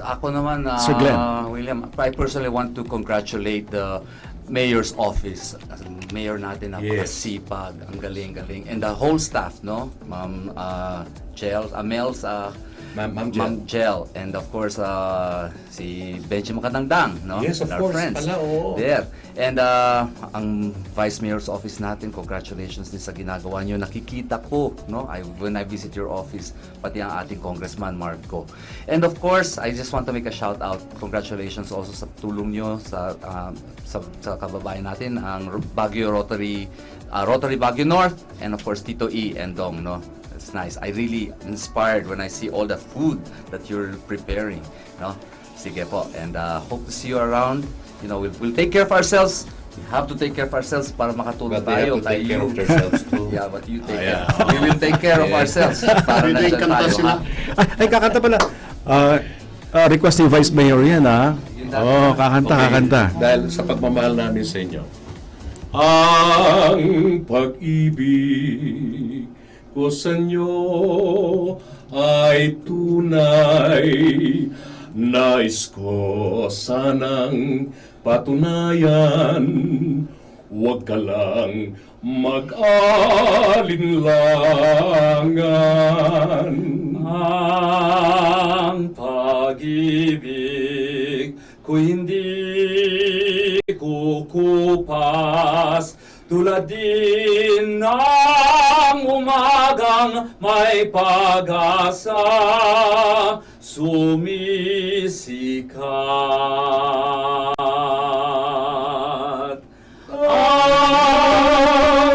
Ako naman, Sir Glenn. William, I personally want to congratulate the mayor's office. Mayor natin, napakasipag, ang galing-galing. And the whole staff, no? Ma'am Jel, Mel's, Ma'am Jel. And of course, si Benji Makatangdang, no? Yes, of our course. friends. Pala, oo. There. And ang Vice Mayor's office natin, congratulations din sa ginagawa nyo. Nakikita ko, no? When I visit your office, pati ang ating Congressman Marco. And of course, I just want to make a shout out. Congratulations also sa tulong nyo sa kababayan natin, ang Baguio Rotary Baguio North, and of course Tito E and Dong, no? It's nice. I really inspired when I see all the food that you're preparing, no? Sige po, and hope to see you around. You know, we'll take care of ourselves. have to take care of ourselves para makatulong But they tayo. have to take care of themselves too. Yeah, but you take Yeah. care. We will take care of ourselves para Pwede nandiyan kanta tayo. sila. Ha? Ay, kakanta pala. Request ni Vice Mayor yan, ha? Oo, kakanta, Okay, kakanta. Dahil sa pagmamahal namin sa inyo. Ang pag-ibig ko sa inyo ay tunay. Nais ko sanang patunayan. Huwag ka lang mag-alinlangan. Ang pag-ibig ko hindi kukupas, tulad din ng umagang may pag-asa sumisikat. Ang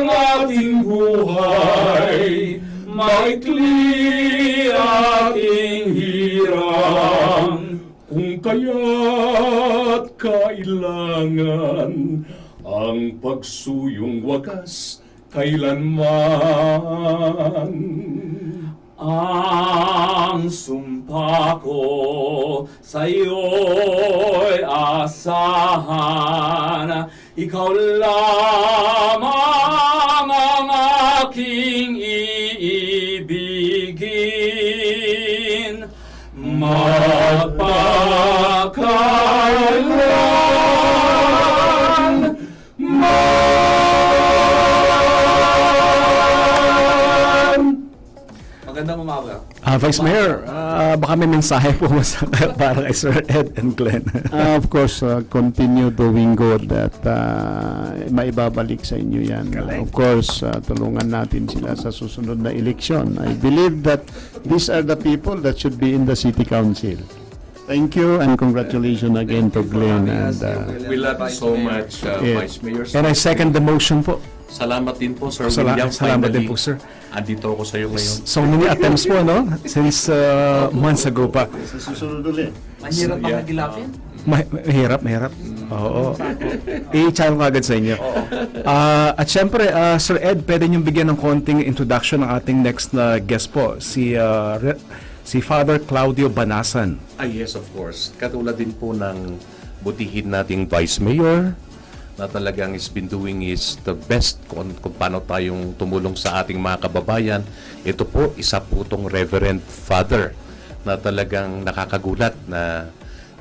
ating buhay maikli ating hirang, Kung kaya't kailangan ang pagsuyong wagas kailanman. ang sumpa ko sa'yo'y asahan. Ikaw lamang ang aking iibigin. Magpakailan Magandang umaga. Vice Mayor, baka may mensahe po para kay Sir Ed and Glenn. Of course, continue doing good at maibabalik sa inyo yan. Of course, tulungan natin sila sa susunod na eleksyon. I believe that these are the people that should be in the City Council. Thank you and congratulations again to Glenn. And, We love you so much, Yeah. Vice Mayor. And I second the motion po. Salamat din po, Sir William. Salamat din Finally, po, sir. andito ako sa iyo ngayon. So many attempts po, no? Since months ago pa. sa susunod ulit. Mahirap bang nagilapin? Mahirap. Oo. I-channel ko agad sa inyo. At syempre, Sir Ed, pwede niyong bigyan ng konting introduction ng ating next na guest po, si Father Claudio Banasan. Yes, of course. Katulad din po ng butihin nating Vice Mayor na talagang is been doing is the best kung paano tayong tumulong sa ating mga kababayan. Ito po, isa po itong Reverend Father na talagang nakakagulat na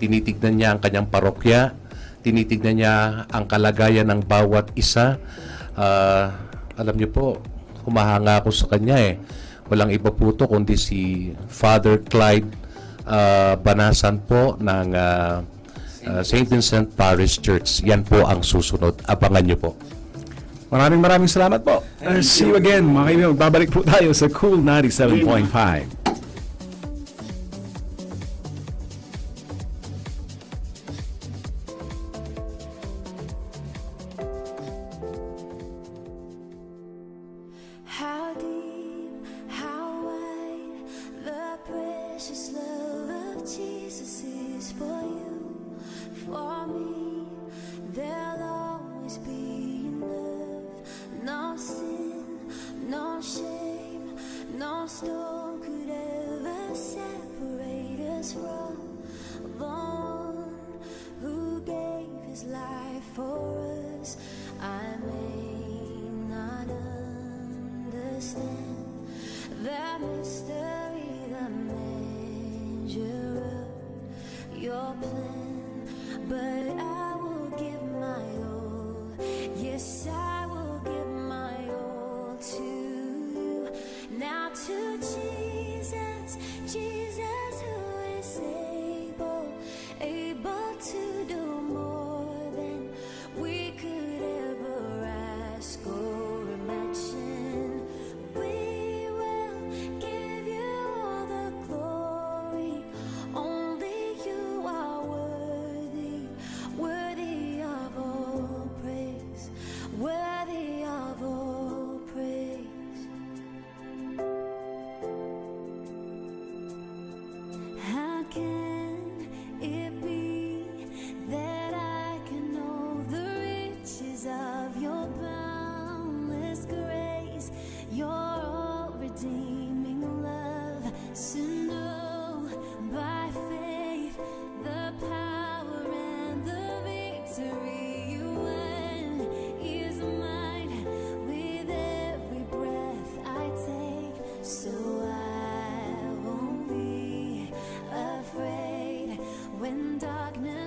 tinitignan niya ang kanyang parokya, tinitignan niya ang kalagayan ng bawat isa. Alam niyo po, humahanga ako sa kanya eh. Walang iba po ito kundi si Father Clyde Banasan po ng St. Vincent Parish Church. Yan po ang susunod. Abangan niyo po. Maraming salamat po. See you again, mga kaibigan. Babalik po tayo sa Cool 97.5. How deep, how wide, the precious love of Jesus is for you, for me. There'll always be enough. No sin, no shame, no storm could ever separate us from the one who gave his life for us. I may not understand the mystery, the measure of your plan, but I will give my all. Yes, I will give my all to you. Now to Jesus, Jesus who is able to do more than we could ever ask or imagine. We will give you all the glory. Only you are worthy.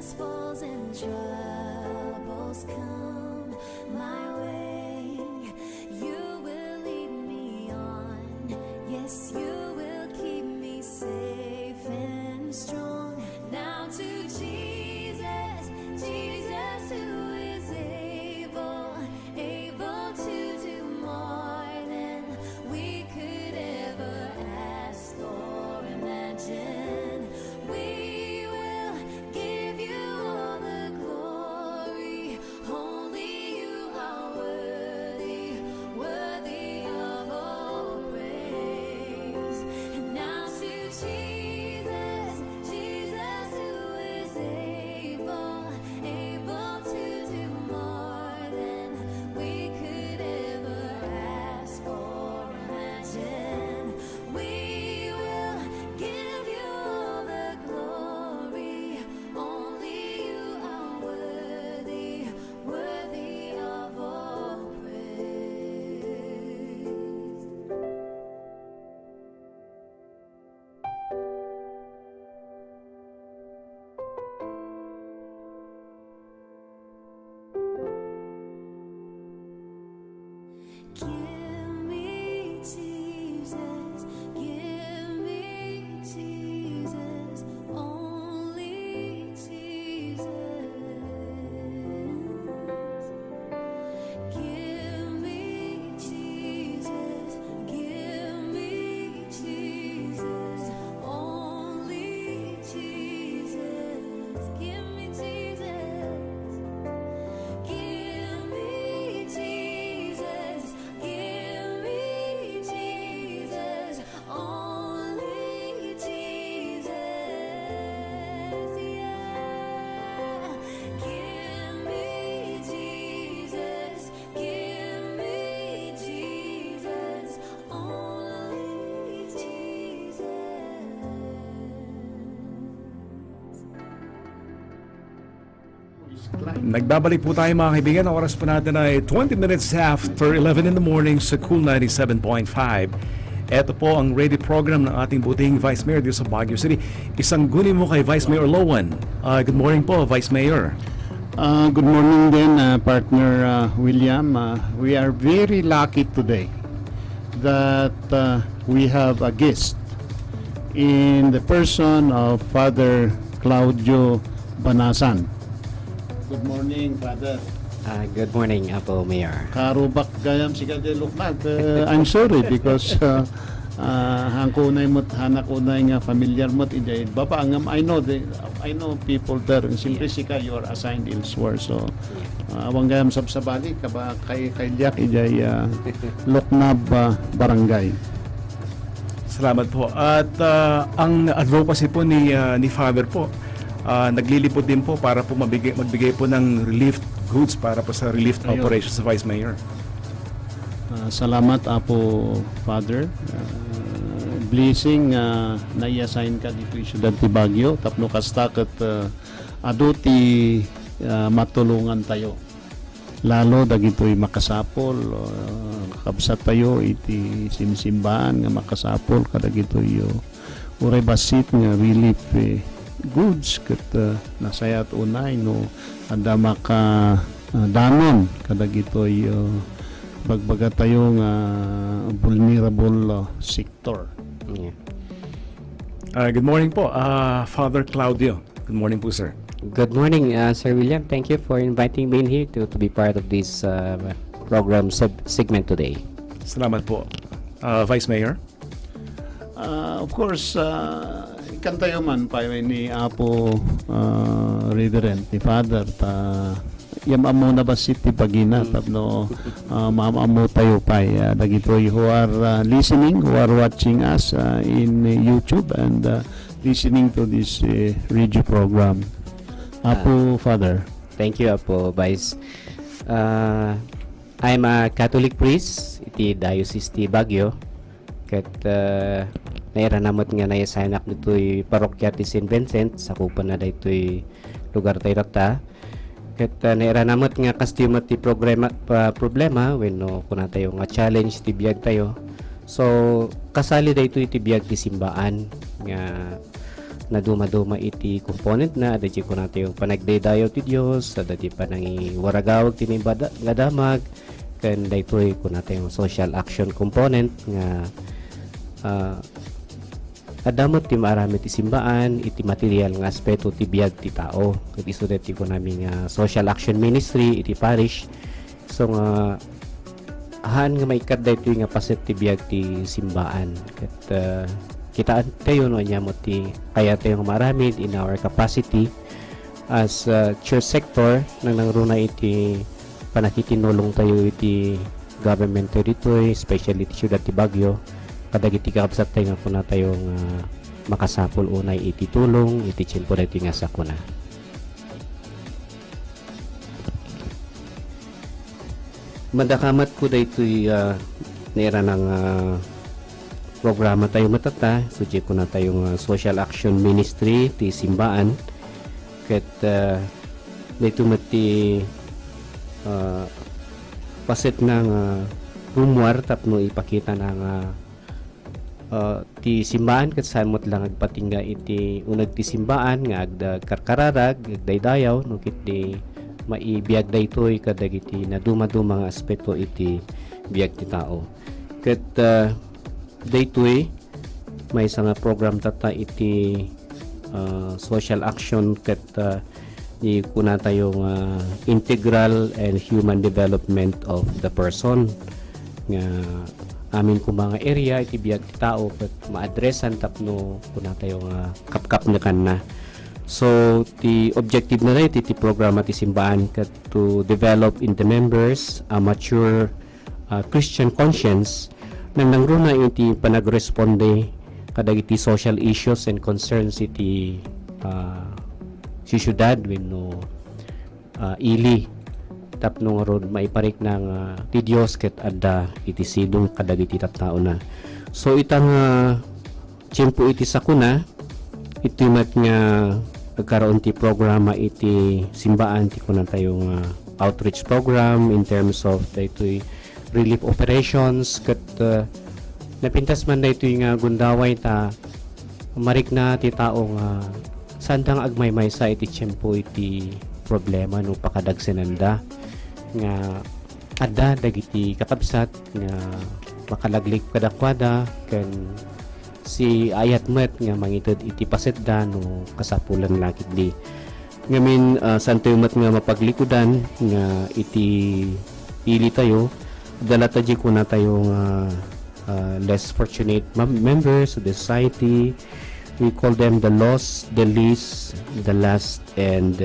stress falls and troubles come my way, you will lead me on. Yes, you will keep me safe and strong. Now to Jesus, Jesus who is able, able to do more than we could ever ask or imagine. We will give you all the glory. Only you are worthy, worthy of all praise. And now to Jesus, Jesus who is able, able to do more than we could ever ask or imagine. We will give you all the glory. Only you are worthy, worthy of all praise. Give me Jesus, give me Jesus, only Jesus. Give me Jesus, give me Jesus, only Jesus. Give me Jesus. Give me Jesus, give me Jesus, only Jesus, yeah. Give me Jesus, give me Jesus, only Jesus. Nagbabalik po tayo mga kaibigan. Ang oras po natin ay 20 minutes after 11 in the morning sa Cool 97.5. Ito po ang radio program ng ating buting Vice Mayor dito sa Baguio City. Isang guni mo kay Vice Mayor Lowan. Good morning po, Vice Mayor. Good morning din, partner William. We are very lucky today that we have a guest in the person of Father Claudio Banasan. Good morning, Father. Good morning, Apo Mayor. Karubak gayam si Luknag. I'm sorry because hangkunay mo't hanakunay nga familiar mo't ijay baba ngam I know people there simply sika you are assigned elsewhere so awang gayam sabsabali kaba kay liak ijay Luknab barangay. Salamat po. At ang advocacy po ni Father po, naglilipot din po para po magbigay po ng relief goods para po sa relief operations sa Vice Mayor. Salamat Apo Father. Blessing na i-assign ka dito sa Ciudad de Baguio tapno kastakot aduti matulungan tayo. Lalo dagitoy makasapol kabsat tayo iti simsimbahan nga makasapol kadagitoy uray basit nga relief goods ket nasayat unay no anda maka danon kadagitoy bagbaga tayo nga vulnerable sector. Yeah. Good morning po, Father Claudio. Good morning po, sir. Good morning, Sir William. Thank you for inviting me in here to be part of this program segment today. Salamat po. Vice Mayor? Of course, ikan tayo man pa ni Apo Reverend, ni Father, yamamo na ba city pagina tapno maamo tayo pa dagitoy who are listening, who are watching us in YouTube and listening to this radio program. Apo Father. Thank you, Apo Vice. I'm a Catholic priest iti Diocese ti Baguio. Ket nairanamot nga naisign up dito'y parokya ti St. Vincent sa kupan na dito'y lugar tayo ta. Ket nairanamot nga kastimot ti problema wenno kuna tayo nga challenge ti biag tayo. So kasali daytoy ti biag ti simbaan nga na duma-duma iti component na adati ko natin yung panagdaydayo ti Dios adati panangi waragawag tini nga damag ken daytoy ko natin yung social action component nga adamot ti marami ti simbaan iti material nga aspeto ti biag ti tao ket isu ti ko namin social action ministry iti parish so nga ahan nga maikat daytoy nga paset ti biag ti simbaan ket kitaan tayo no nya mo ti kaya tayo marami in our capacity as church sector nang nangruna iti panakitinulong tayo iti government territory especially iti syudad ti Baguio kadagiti kakabsat tayo nga kuna tayong makasapol unay iti tulong iti tiyempo na iti nga sakuna. Madakamat ko daytoy naira ng programa tayo matata sudya ko na tayong social action ministry ti simbaan ket dito mati paset ng rumwar tapno ipakita ng ti simbaan ket samot lang agpatingga iti unag ti simbaan nga agda karkararag agdaydayaw no ket di maibiyag daytoy kadagiti na duma-duma nga aspeto iti biag ti tao ket daytoy may isang program tata iti social action ket di kuna tayong integral and human development of the person nga amin ko mga area iti biag ti tao ket maadresan tapno kuna tayong kapkap na kan na so the objective na iti programa ti simbaan ket to develop in the members a mature Christian conscience nang nangruna iti panagresponde kadagiti social issues and concerns iti si syudad wenno ili tapno ron maiparik ng ti Dios ket adda iti sidong kadagiti tattao na so itang tiyempo iti sakuna iti met nga nagkaroon ti programa iti simbaan ti kunan tayong outreach program in terms of daytoy relief operations ket napintas man daytoy nga gundaway ta marik na ti tao nga sandang agmaymay sa iti tiyempo iti problema no pakadagsenanda nga adda dagiti kakabsat nga makalaglik kadakwada ken si ayat met nga mangited iti pasetda no kasapulan lakit di ngamin santoy met nga mapaglikudan nga iti ili tayo dala ta ko na tayong less fortunate members of the society. We call them the lost, the least, the last, and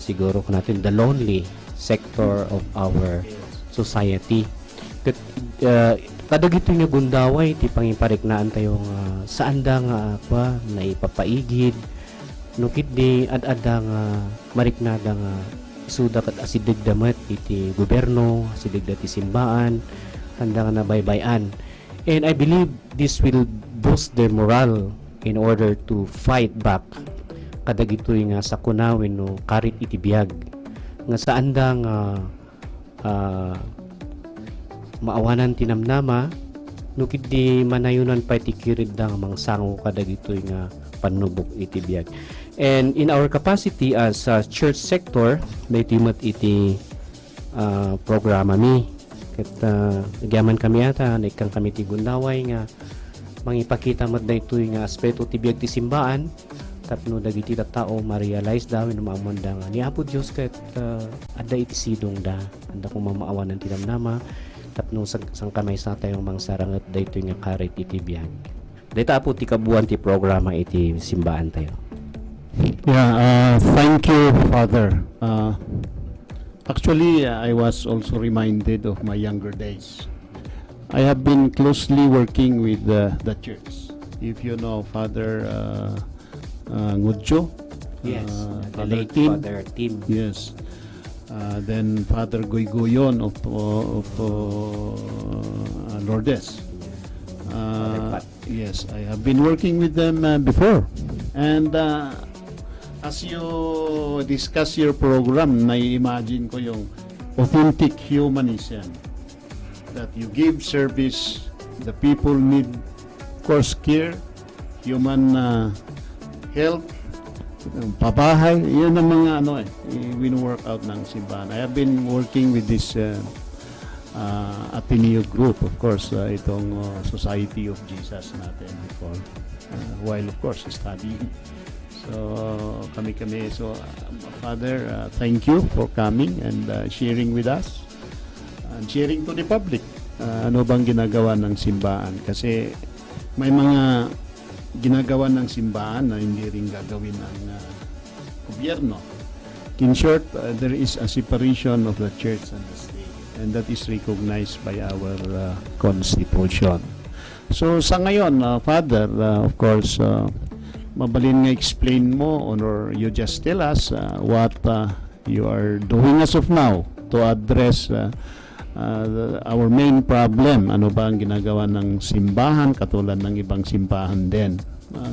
siguro ko natin the lonely sector of our society. Kadagito nga gundaway ti pangipariknaan tayong saan da nga pa naipapaigid nukit di ad-ada nga mariknada nga isuda kat asidig damat iti gobyerno, asidig dati simbaan, handa nga nabaybayan. And I believe this will boost their morale in order to fight back kadagitoy nga sakunawin no karit iti biag nga saan da nga maawanan tinamnama nukit di manayunan pa iti kirid da nga mangsango kadagitoy nga panubok iti biag. And in our capacity as a church sector, may timat iti programa mi. Ket nagyaman kami ata, naikang kami ti gundaway nga mangipakita mat daytoy nga aspeto ti biag ti simbaan tapno dagiti tattao ma-realize daw no maamanda nga ni Apo Dios ket adda iti sidong da anda kung mamaawanan ti damnama tapno sang kamay sa tayong mangsaranget daytoy nga karet iti biag. Dayta po ti kabuan ti programa iti simbaan tayo. Yeah, thank you, Father. Actually, I was also reminded of my younger days. I have been closely working with the church. If you know Father Ngudjo, Yes, the Father late Tim. Father Tim. Yes. Then Father Goygoyon of Lourdes. Father Pat. Yes, I have been working with them before. And as you discuss your program, nai-imagine ko yung authentic humanism. That you give service, the people need, of course, care, human health, pabahay, yun ang mga win-work out ng simbahan. I have been working with this Ateneo group, of course, itong Society of Jesus natin before, while of course studying. So kami. So Father, thank you for coming and sharing with us and sharing to the public. Ano bang ginagawa ng simbahan? Kasi may mga ginagawa ng simbahan na hindi rin gagawin ng gobyerno. In short, there is a separation of the church and the state, and that is recognized by our constitution. So sa ngayon, Father, of course, mabalin nga explain mo or you just tell us what you are doing as of now to address our main problem. Ano ba ang ginagawa ng simbahan katulad ng ibang simbahan din?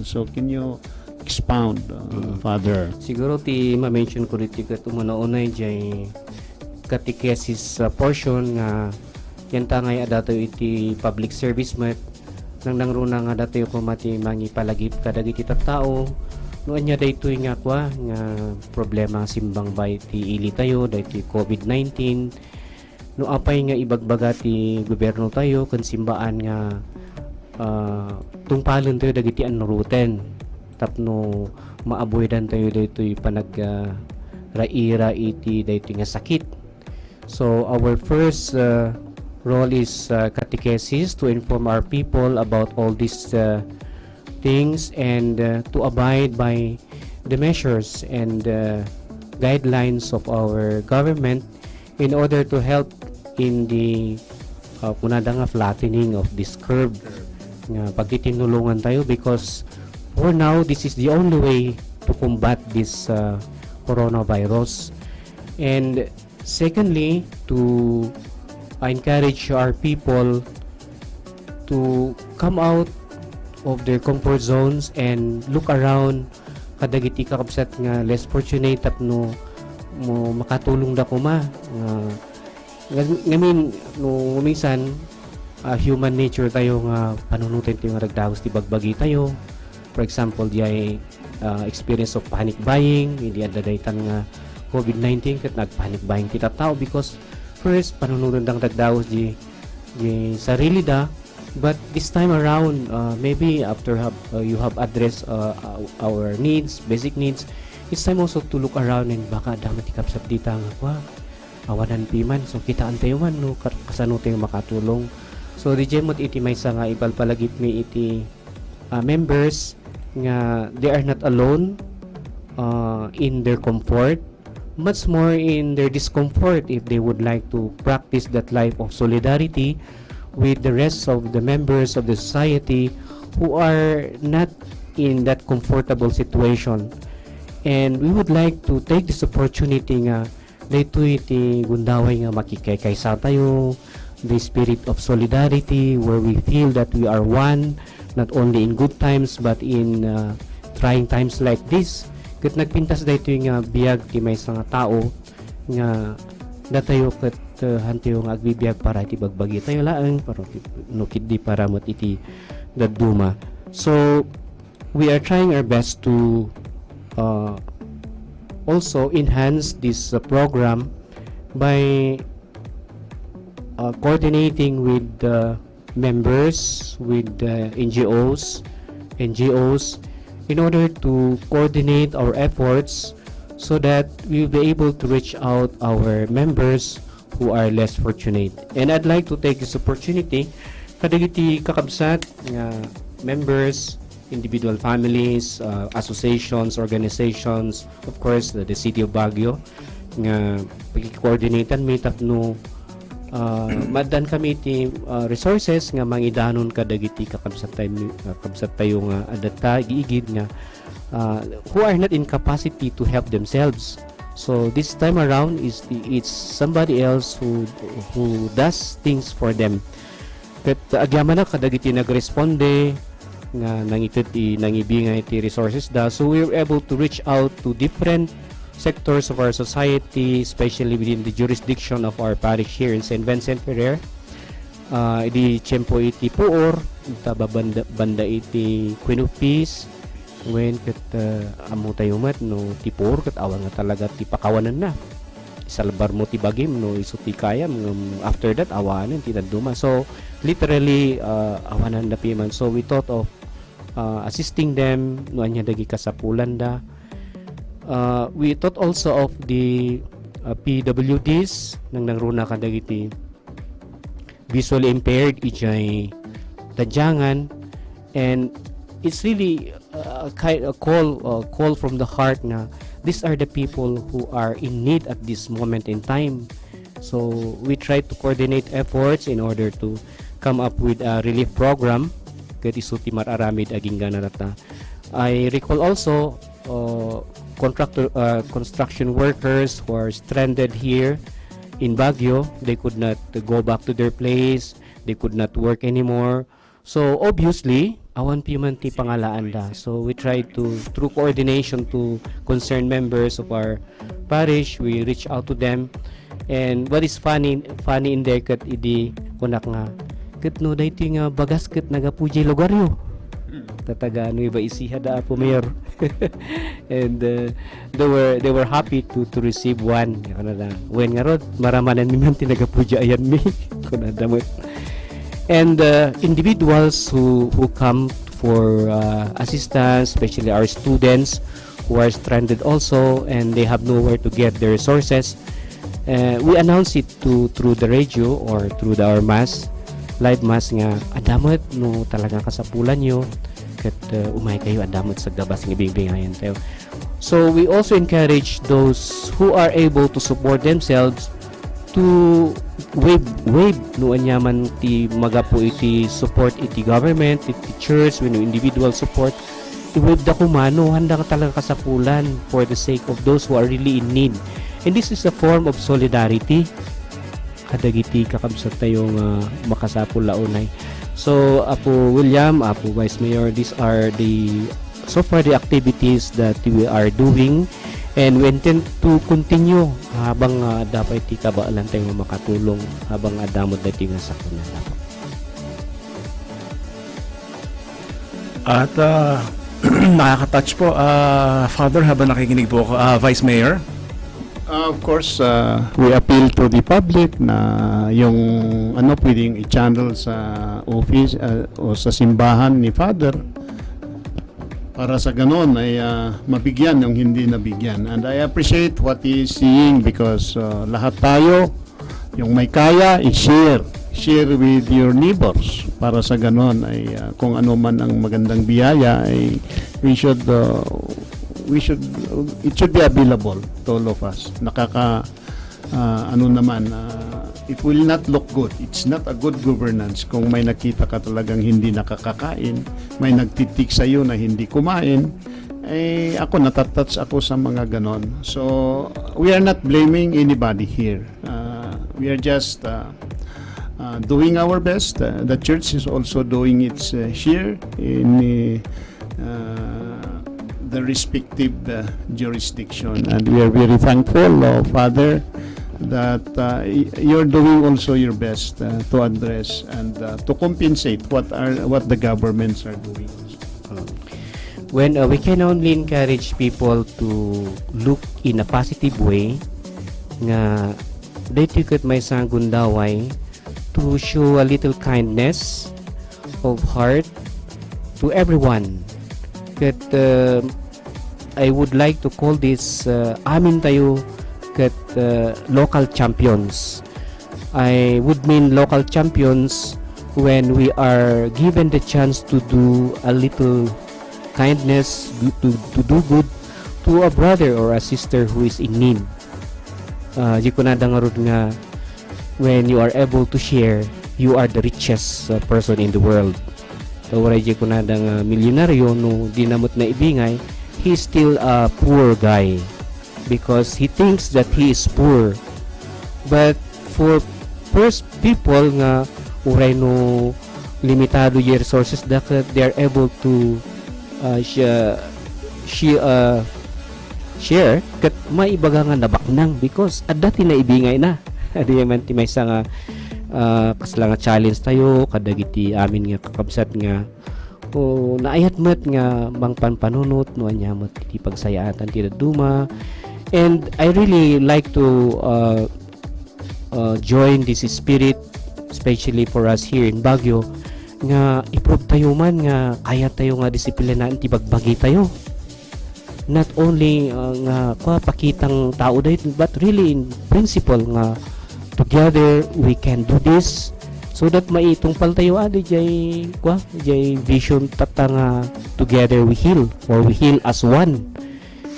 So can you expound, Father? Siguro ti ma-mention ko rito kat umuna-unay jay catechesis portion nga yan tangay adato iti public service met nang nangruna nga dato ko mati mangipalagip kadagiti tattao noon nya daytoy nga kwa nga problema simbang bay ti ili tayo daytoy COVID-19. No apay nga ibagbaga ti gobyerno tayo ken simbaan nga tungpalon tayo dagiti anuruten tapno maaboydan tayo daytoy panag raira iti daytoy nga sakit. So our first role is catechesis, to inform our people about all these things and to abide by the measures and guidelines of our government in order to help in the kunada nga flattening of this curve nga pagtitinulungan tayo, because for now this is the only way to combat this coronavirus. And secondly, to encourage our people to come out of their comfort zones and look around kadagiti kakabsat nga less fortunate tapno mo makatulong da kuma ngamin no minsan human nature tayo nga panunutin tayo nga ragdahos ti bagbagi tayo. For example, di ay experience of panic buying, hindi adadaytan nga COVID-19 kat nagpanic buying kita tao because first panunutin dang ragdahos di sarili da, but this time around maybe after you have addressed our needs, basic needs, it's time also to look around and baka damat ikapsat dita nga kwa awanan piman, so kita antayo man no kasano tayo makatulong. So di jemot iti may nga ibal palagip mi iti members nga they are not alone in their comfort, much more in their discomfort if they would like to practice that life of solidarity with the rest of the members of the society who are not in that comfortable situation. And we would like to take this opportunity nga dito iti gundaway nga makikaykaysa tayo, the spirit of solidarity where we feel that we are one, not only in good times but in trying times like this. Kat nagpintas dito nga biyag ti may nga tao nga datayo kat hantiyo nga agbibiyag para iti bagbagi tayo laeng para nukid di para mat iti daduma. So we are trying our best to also enhance this program by coordinating with members, with NGOs, in order to coordinate our efforts so that we will be able to reach out our members who are less fortunate. And I'd like to take this opportunity kadagiti kakabsat nga members, individual families, associations, organizations, of course the city of Baguio nga pagki-coordinatean mi tapno madan kami iti resources nga mangidanon kadagiti kakabsat tayo nga adata giigid nga who are not in capacity to help themselves. So this time around it's somebody else who does things for them. Ket agyaman na kadagiti nagresponde nga nangibingay iti resources da, so we were able to reach out to different sectors of our society, especially within the jurisdiction of our parish here in St. Vincent Ferrer. Di tiyempo iti Puor, banda iti Queen of Peace, when kat amo tayo mat no tipor kat awan nga talaga ti pakawanan na isalbar mo ti bagim no iso ti kayam after that awanan ti naduma. So literally awanan na piman. So we thought of assisting them no anya dagi kasapulan da. We thought also of the PWDs nang nangruna ka dagiti visually impaired ijay tadyangan, and it's really a kind of call from the heart na these are the people who are in need at this moment in time. So we try to coordinate efforts in order to come up with a relief program ket isuti mararamid aging ganarata. I recall also construction workers who are stranded here in Baguio. They could not go back to their place, they could not work anymore. So obviously awan piman ti pangalaan da. So we try to, through coordination to concerned members of our parish, we reach out to them. And what is funny in there kat idi kunak nga ket no daytoy nga bagas ket nagapujay lugaryo tataga ano iba isiha da po mayor. And they were happy to receive one when nga rod maramanan mi man tinagapuja ayan mi kunadamot. And individuals who come for assistance, especially our students who are stranded also and they have nowhere to get their resources, we announce it through the radio or through our live mass nga adamot no talagang kasapulan nyo kat umay kayo adamot sa gabas ng ibingbingayan tayo. So we also encourage those who are able to support themselves to wave no anyaman ti magapo iti support iti government, iti church, when individual support i-wave da kumano handa ka talaga kasapulan for the sake of those who are really in need. And this is a form of solidarity kadagiti kakabsat tayong makasapul launay. So Apo William, Apo Vice Mayor, these are so far the activities that we are doing, and we intend to continue habang dapat ti kabaalan tayong makatulong habang adamod dati nga sakuna. At nakaka-touch po, Father, habang nakikinig po ako, Vice Mayor. Of course, we appeal to the public na yung pwedeng i-channel sa office o sa simbahan ni Father para sa ganon ay mabigyan yung hindi nabigyan. And I appreciate what he is seeing because lahat tayo, yung may kaya, i-share with your neighbors para sa ganon ay kung ano man ang magandang biyaya ay it should be available to all of us. It will not look good. It's not a good governance kung may nakita ka talagang hindi nakakakain, may nagtitik sa iyo na hindi kumain. Ako natatouch ako sa mga ganon. So we are not blaming anybody here. We are just doing our best. The church is also doing its share in the respective jurisdiction, and we are very thankful, Father, that you're doing also your best to address and to compensate what the governments are doing. When we can only encourage people to look in a positive way nga dito ket may sanggundaway to show a little kindness of heart to everyone. Ket I would like to call this amin tayo ket local champions. I would mean local champions when we are given the chance to do a little kindness, to do good to a brother or a sister who is in need. Di ko nadangarod nga when you are able to share, you are the richest person in the world. So waray di ko nadang milyonaryo no dinamot na ibingay, he is still a poor guy because he thinks that he is poor. But for first people nga uray no limitado yung resources that they are able to share kat maibaga nga nabaknang because at dati na ibingay na adi man ti may nga kasla nga challenge tayo kadagiti amin nga kakabsat nga naayat met nga bang panpanunot no anya met ti pagsayaatan ti duma. And I really like to join this spirit, especially for us here in Baguio, nga iprove tayo man nga kaya tayo nga disiplinaan ti bagbagi tayo. Not only nga pakitang tao dahil, but really in principle nga together we can do this so that maitungpal tayo jay vision tatanga together we heal or we heal as one.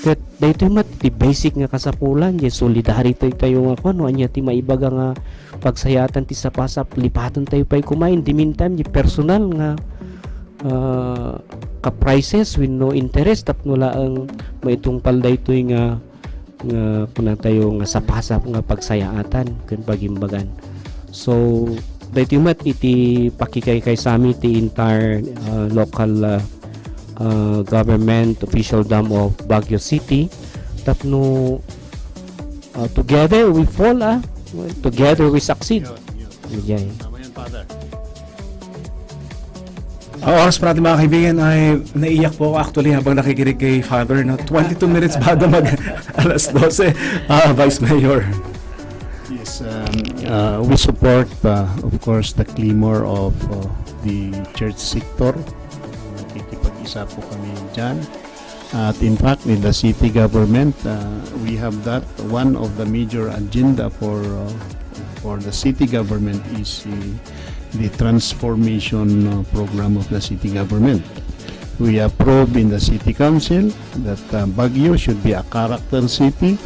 Kat dito mat ti basic nga kasapulan jay solidarity tayo nga no anya ti maibaga nga pagsayatan ti sapasap lipatan tayo pay kumain di meantime di personal nga ka prices with no interest tapno laang maitungpal dayto nga kuna tayo nga sapasap nga pagsayaatan ken pagimbagan. So dayto mat iti pakikay sa amin ti entire local government official dam of Baguio City tapno together we fall together we succeed. Yun. Ang oras pa natin mga kaibigan ay naiyak po ako actually habang nakikinig kay Father. 22 minutes bago mag alas 12. Vice Mayor. Yes, we support of course the clamor of the church sector. Nakikipag-isa po kami dyan. At in fact, in the city government, we have that. One of the major agenda for the city government is the transformation program of the city government. We approve in the city council that Baguio should be a character city.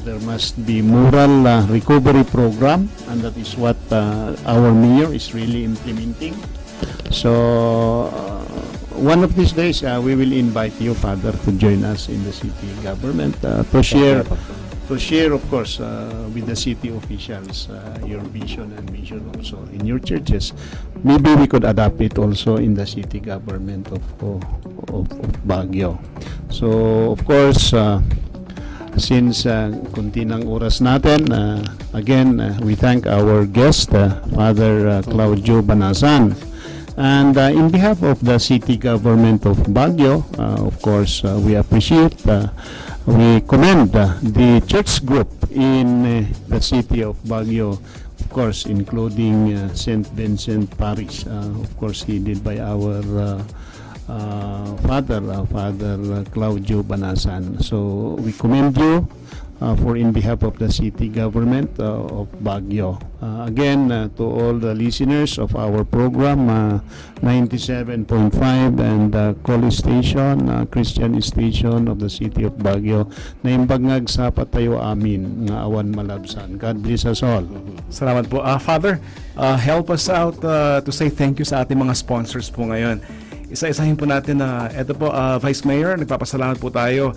There must be moral recovery program, and that is what our mayor is really implementing. So one of these days, we will invite you, Father, to join us in the city government to share, of course, with the city officials your vision and mission also in your churches. Maybe we could adapt it also in the city government of Baguio. So, of course, since kunti ng oras natin, again, we thank our guest, Father Claudio Banasan. And in behalf of the city government of Baguio, of course, we appreciate, we commend the church group in the city of Baguio, of course, including St. Vincent Parish, of course, headed by our Father Claudio Banasan. So we commend you for in behalf of the city government of Baguio. Again, to all the listeners of our program, 97.5 and College Station, Christian Station of the city of Baguio, na imbagngag sa patayo amin nga awan malabsan. God bless us all. Salamat po. Father, help us out to say thank you sa ating mga sponsors po ngayon. Isa-isahin po natin na ito po, Vice Mayor, nagpapasalamat po tayo.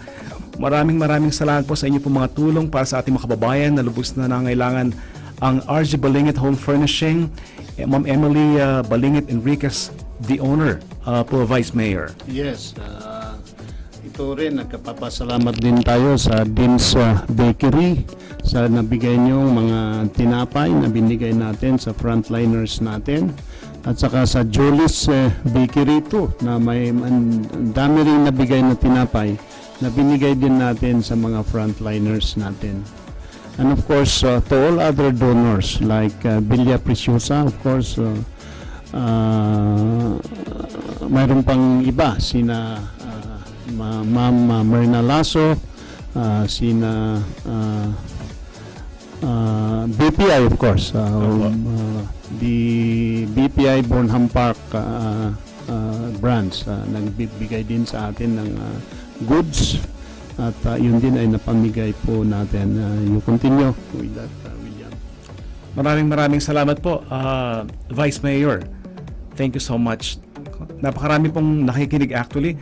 Maraming salamat po sa inyo po mga tulong para sa ating mga kababayan na lubos na nangailangan ang RG Balingit Home Furnishing, Ma'am Emily Balingit Enriquez, the owner po, Vice Mayor. Yes, ito rin, nagkapapasalamat din tayo sa Dean's Bakery sa nabigay niyong mga tinapay na binigay natin sa frontliners natin. At saka sa Julie's Bakery too, na may dami rin nabigay na tinapay na binigay din natin sa mga frontliners natin. And of course, to all other donors like Villa Preciosa, of course, mayroon pang iba, sina Ma'am Myrna Lasso, sina BPI, of course, the BPI Burnham Park branch, nagbibigay din sa atin ng goods, at yun din ay napamigay po natin. You continue with that, William. Maraming salamat po, Vice Mayor. Thank you so much. Napakarami pong nakikinig actually.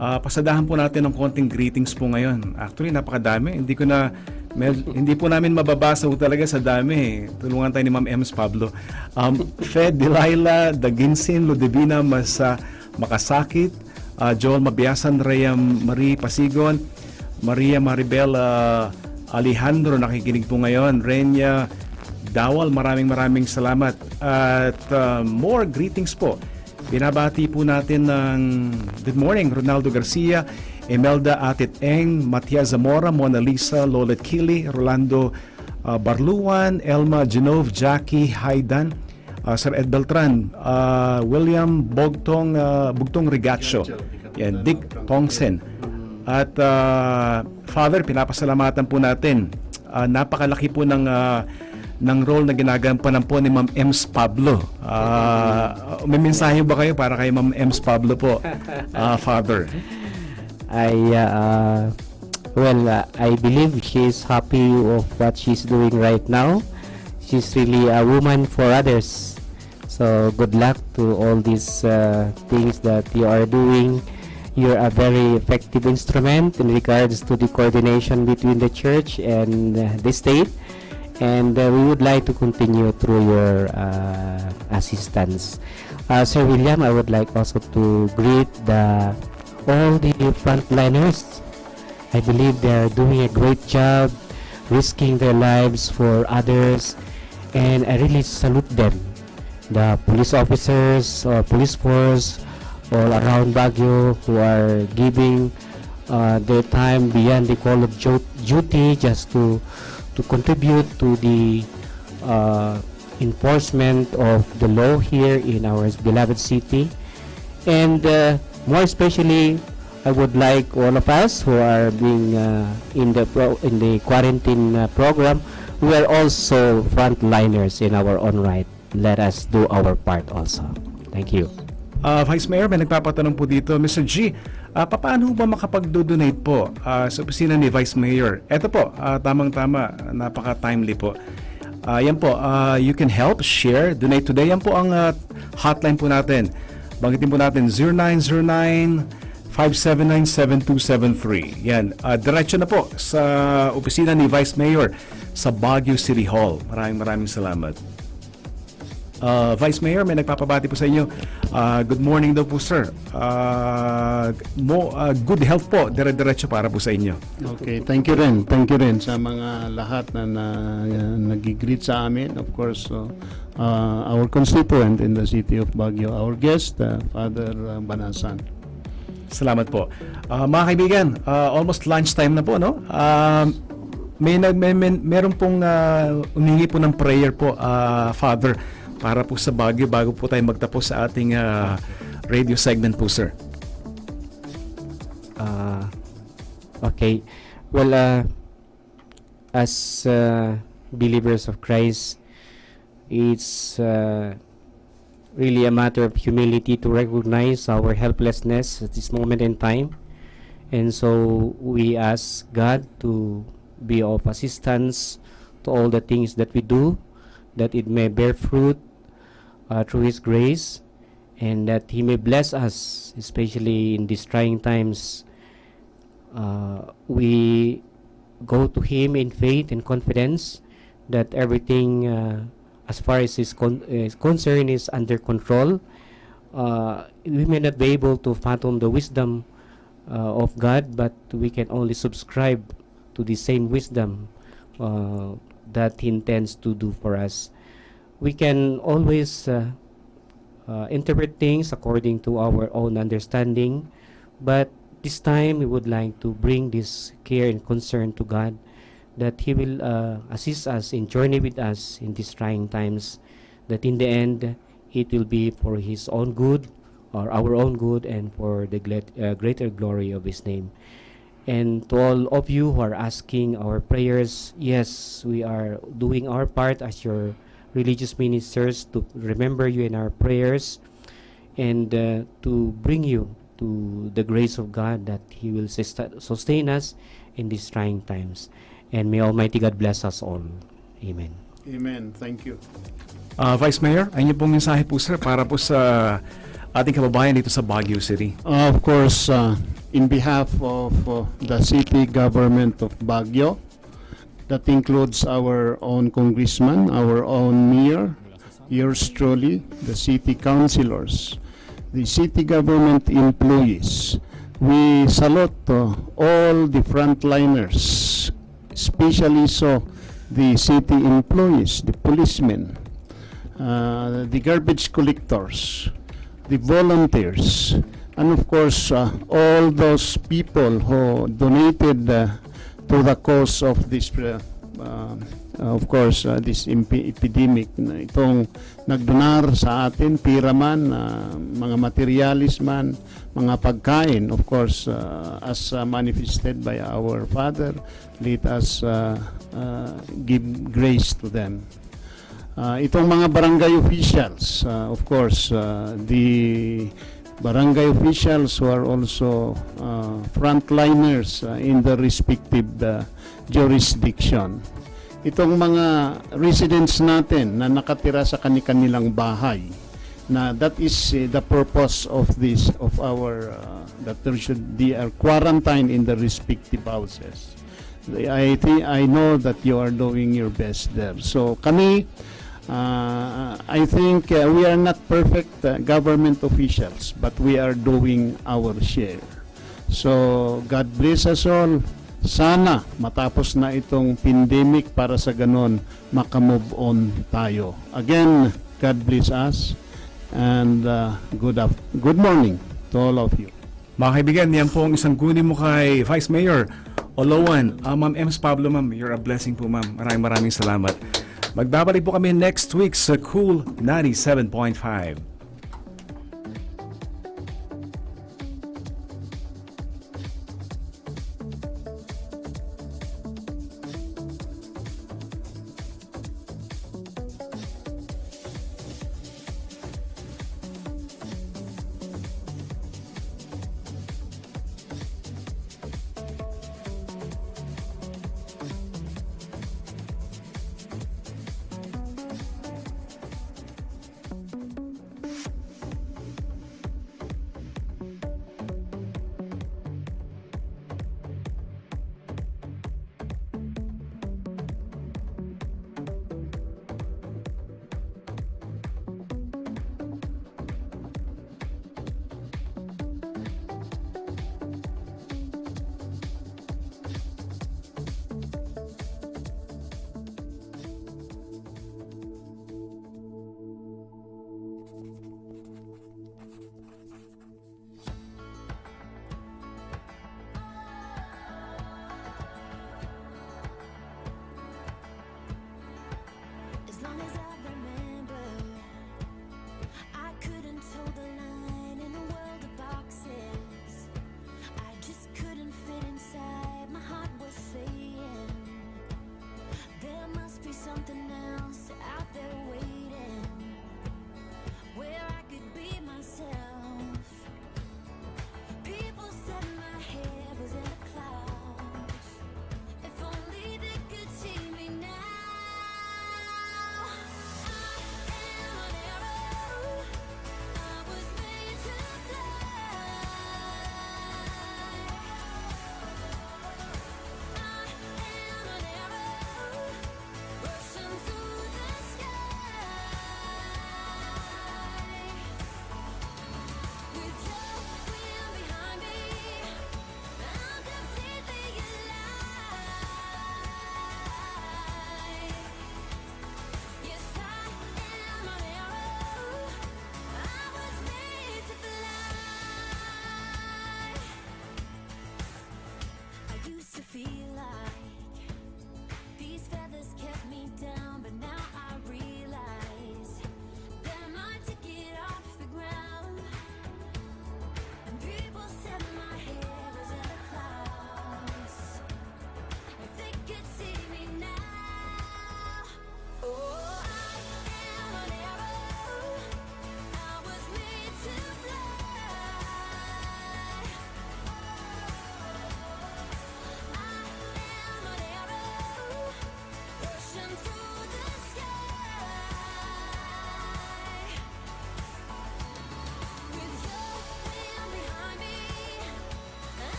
Pasadahan po natin ng konting greetings po ngayon. Actually, napakadami. Hindi po namin mababasa talaga sa dami. Tulungan tayo ni Ma'am Ems Pablo. Fed Delilah Daginsin Ludivina Makasakit, Joel Mabiasan, Rhea Marie Pasigon, Maria Maribel Alejandro nakikinig po ngayon, Renya Dawal, maraming salamat. At more greetings po. Binabati po natin ng good morning, Ronaldo Garcia, Emelda Atit Eng, Matias Zamora, Mona Lisa, Lolet Kili, Rolando Barluan, Elma Genove, Jackie Haydan, Sir Ed Beltran, William Bugtong Rigacho, yan, Dick Tongsen. At Father, pinapasalamatan po natin. Napakalaki po ng role na ginagampanan po ni Ma'am Ems Pablo. May mensahe ba kayo para kay Ma'am Ems Pablo po, Father? I believe she's happy of what she's doing right now. She's really a woman for others. So good luck to all these things that you are doing. You're a very effective instrument in regards to the coordination between the church and the state. And we would like to continue through your assistance. Sir William, I would like also to greet all the frontliners. I believe they are doing a great job, risking their lives for others, and I really salute them. The police officers or police force all around Baguio who are giving their time beyond the call of duty just to contribute to the enforcement of the law here in our beloved city. And more especially, I would like all of us who are being in the quarantine program, we are also frontliners in our own right. Let us do our part also. Thank you. Vice Mayor, may nagpapatanong po dito. Mr. G, paano ba makapag-donate po sa opisina ni Vice Mayor? Ito po, tamang-tama, napaka-timely po. Yan po, you can help, share, donate today. Yan po ang hotline po natin. Banggitin po natin 0909-579-7273. Yan, diretso na po sa opisina ni Vice Mayor sa Baguio City Hall. Maraming salamat. Vice Mayor, may nagpapabati po sa inyo. Good morning daw po, sir. Good health po, dire-diretso para po sa inyo. Okay, thank you rin. Thank you rin sa mga lahat na nag-greet sa amin. Of course, our constituent in the city of Baguio, our guest, Father Banasan. Salamat po. Mga kaibigan, almost lunchtime na po, no? Meron pong umingi po ng prayer po, Father, para po sa Baguio bago po tayo magtapos sa ating radio segment po, sir. Okay. Well, as believers of Christ, it's really a matter of humility to recognize our helplessness at this moment in time. And so we ask God to be of assistance to all the things that we do, that it may bear fruit through His grace, and that He may bless us, especially in these trying times. We go to Him in faith and confidence that everything, as far as is concerned, is under control. We may not be able to fathom the wisdom of God, but we can only subscribe to the same wisdom that He intends to do for us. We can always interpret things according to our own understanding, but this time we would like to bring this care and concern to God, that He will assist us and journey with us in these trying times, that in the end it will be for His own good, or our own good, and for the greater glory of His name. And to all of you who are asking our prayers, yes, we are doing our part as your religious ministers to remember you in our prayers, and to bring you to the grace of God, that He will sustain us in these trying times. And may Almighty God bless us all. Amen. Amen. Thank you. Vice Mayor, ayun pong mensahe po, sir, para po sa ating kababayan dito sa Baguio City. Of course, in behalf of the city government of Baguio, that includes our own congressman, our own mayor, yours truly, the city councilors, the city government employees. We salute all the frontliners, especially so the city employees, the policemen, the garbage collectors, the volunteers, and of course, all those people who donated to the cause of this, this epidemic. Itong nagdonar sa atin, pira man, mga materialis man, mga pagkain, of course, as manifested by our Father, let us give grace to them. Itong mga barangay officials, of course, the barangay officials who are also frontliners in the respective jurisdiction. Itong mga residents natin na nakatira sa kanilang bahay, na that is the purpose of this, of our, that there should be a quarantine in the respective houses. I know that you are doing your best there. So kami, I think we are not perfect government officials, but we are doing our share. So God bless us all. Sana matapos na itong pandemic para sa ganon makamove on tayo. Again, God bless us and good morning to all of you. Mga kaibigan, yan po ang isang guni mo kay Vice Mayor Olawan. Ma'am Ems Pablo, ma'am, you're a blessing po, ma'am. Maraming salamat. Magbabalik po kami next week sa Cool 97.5.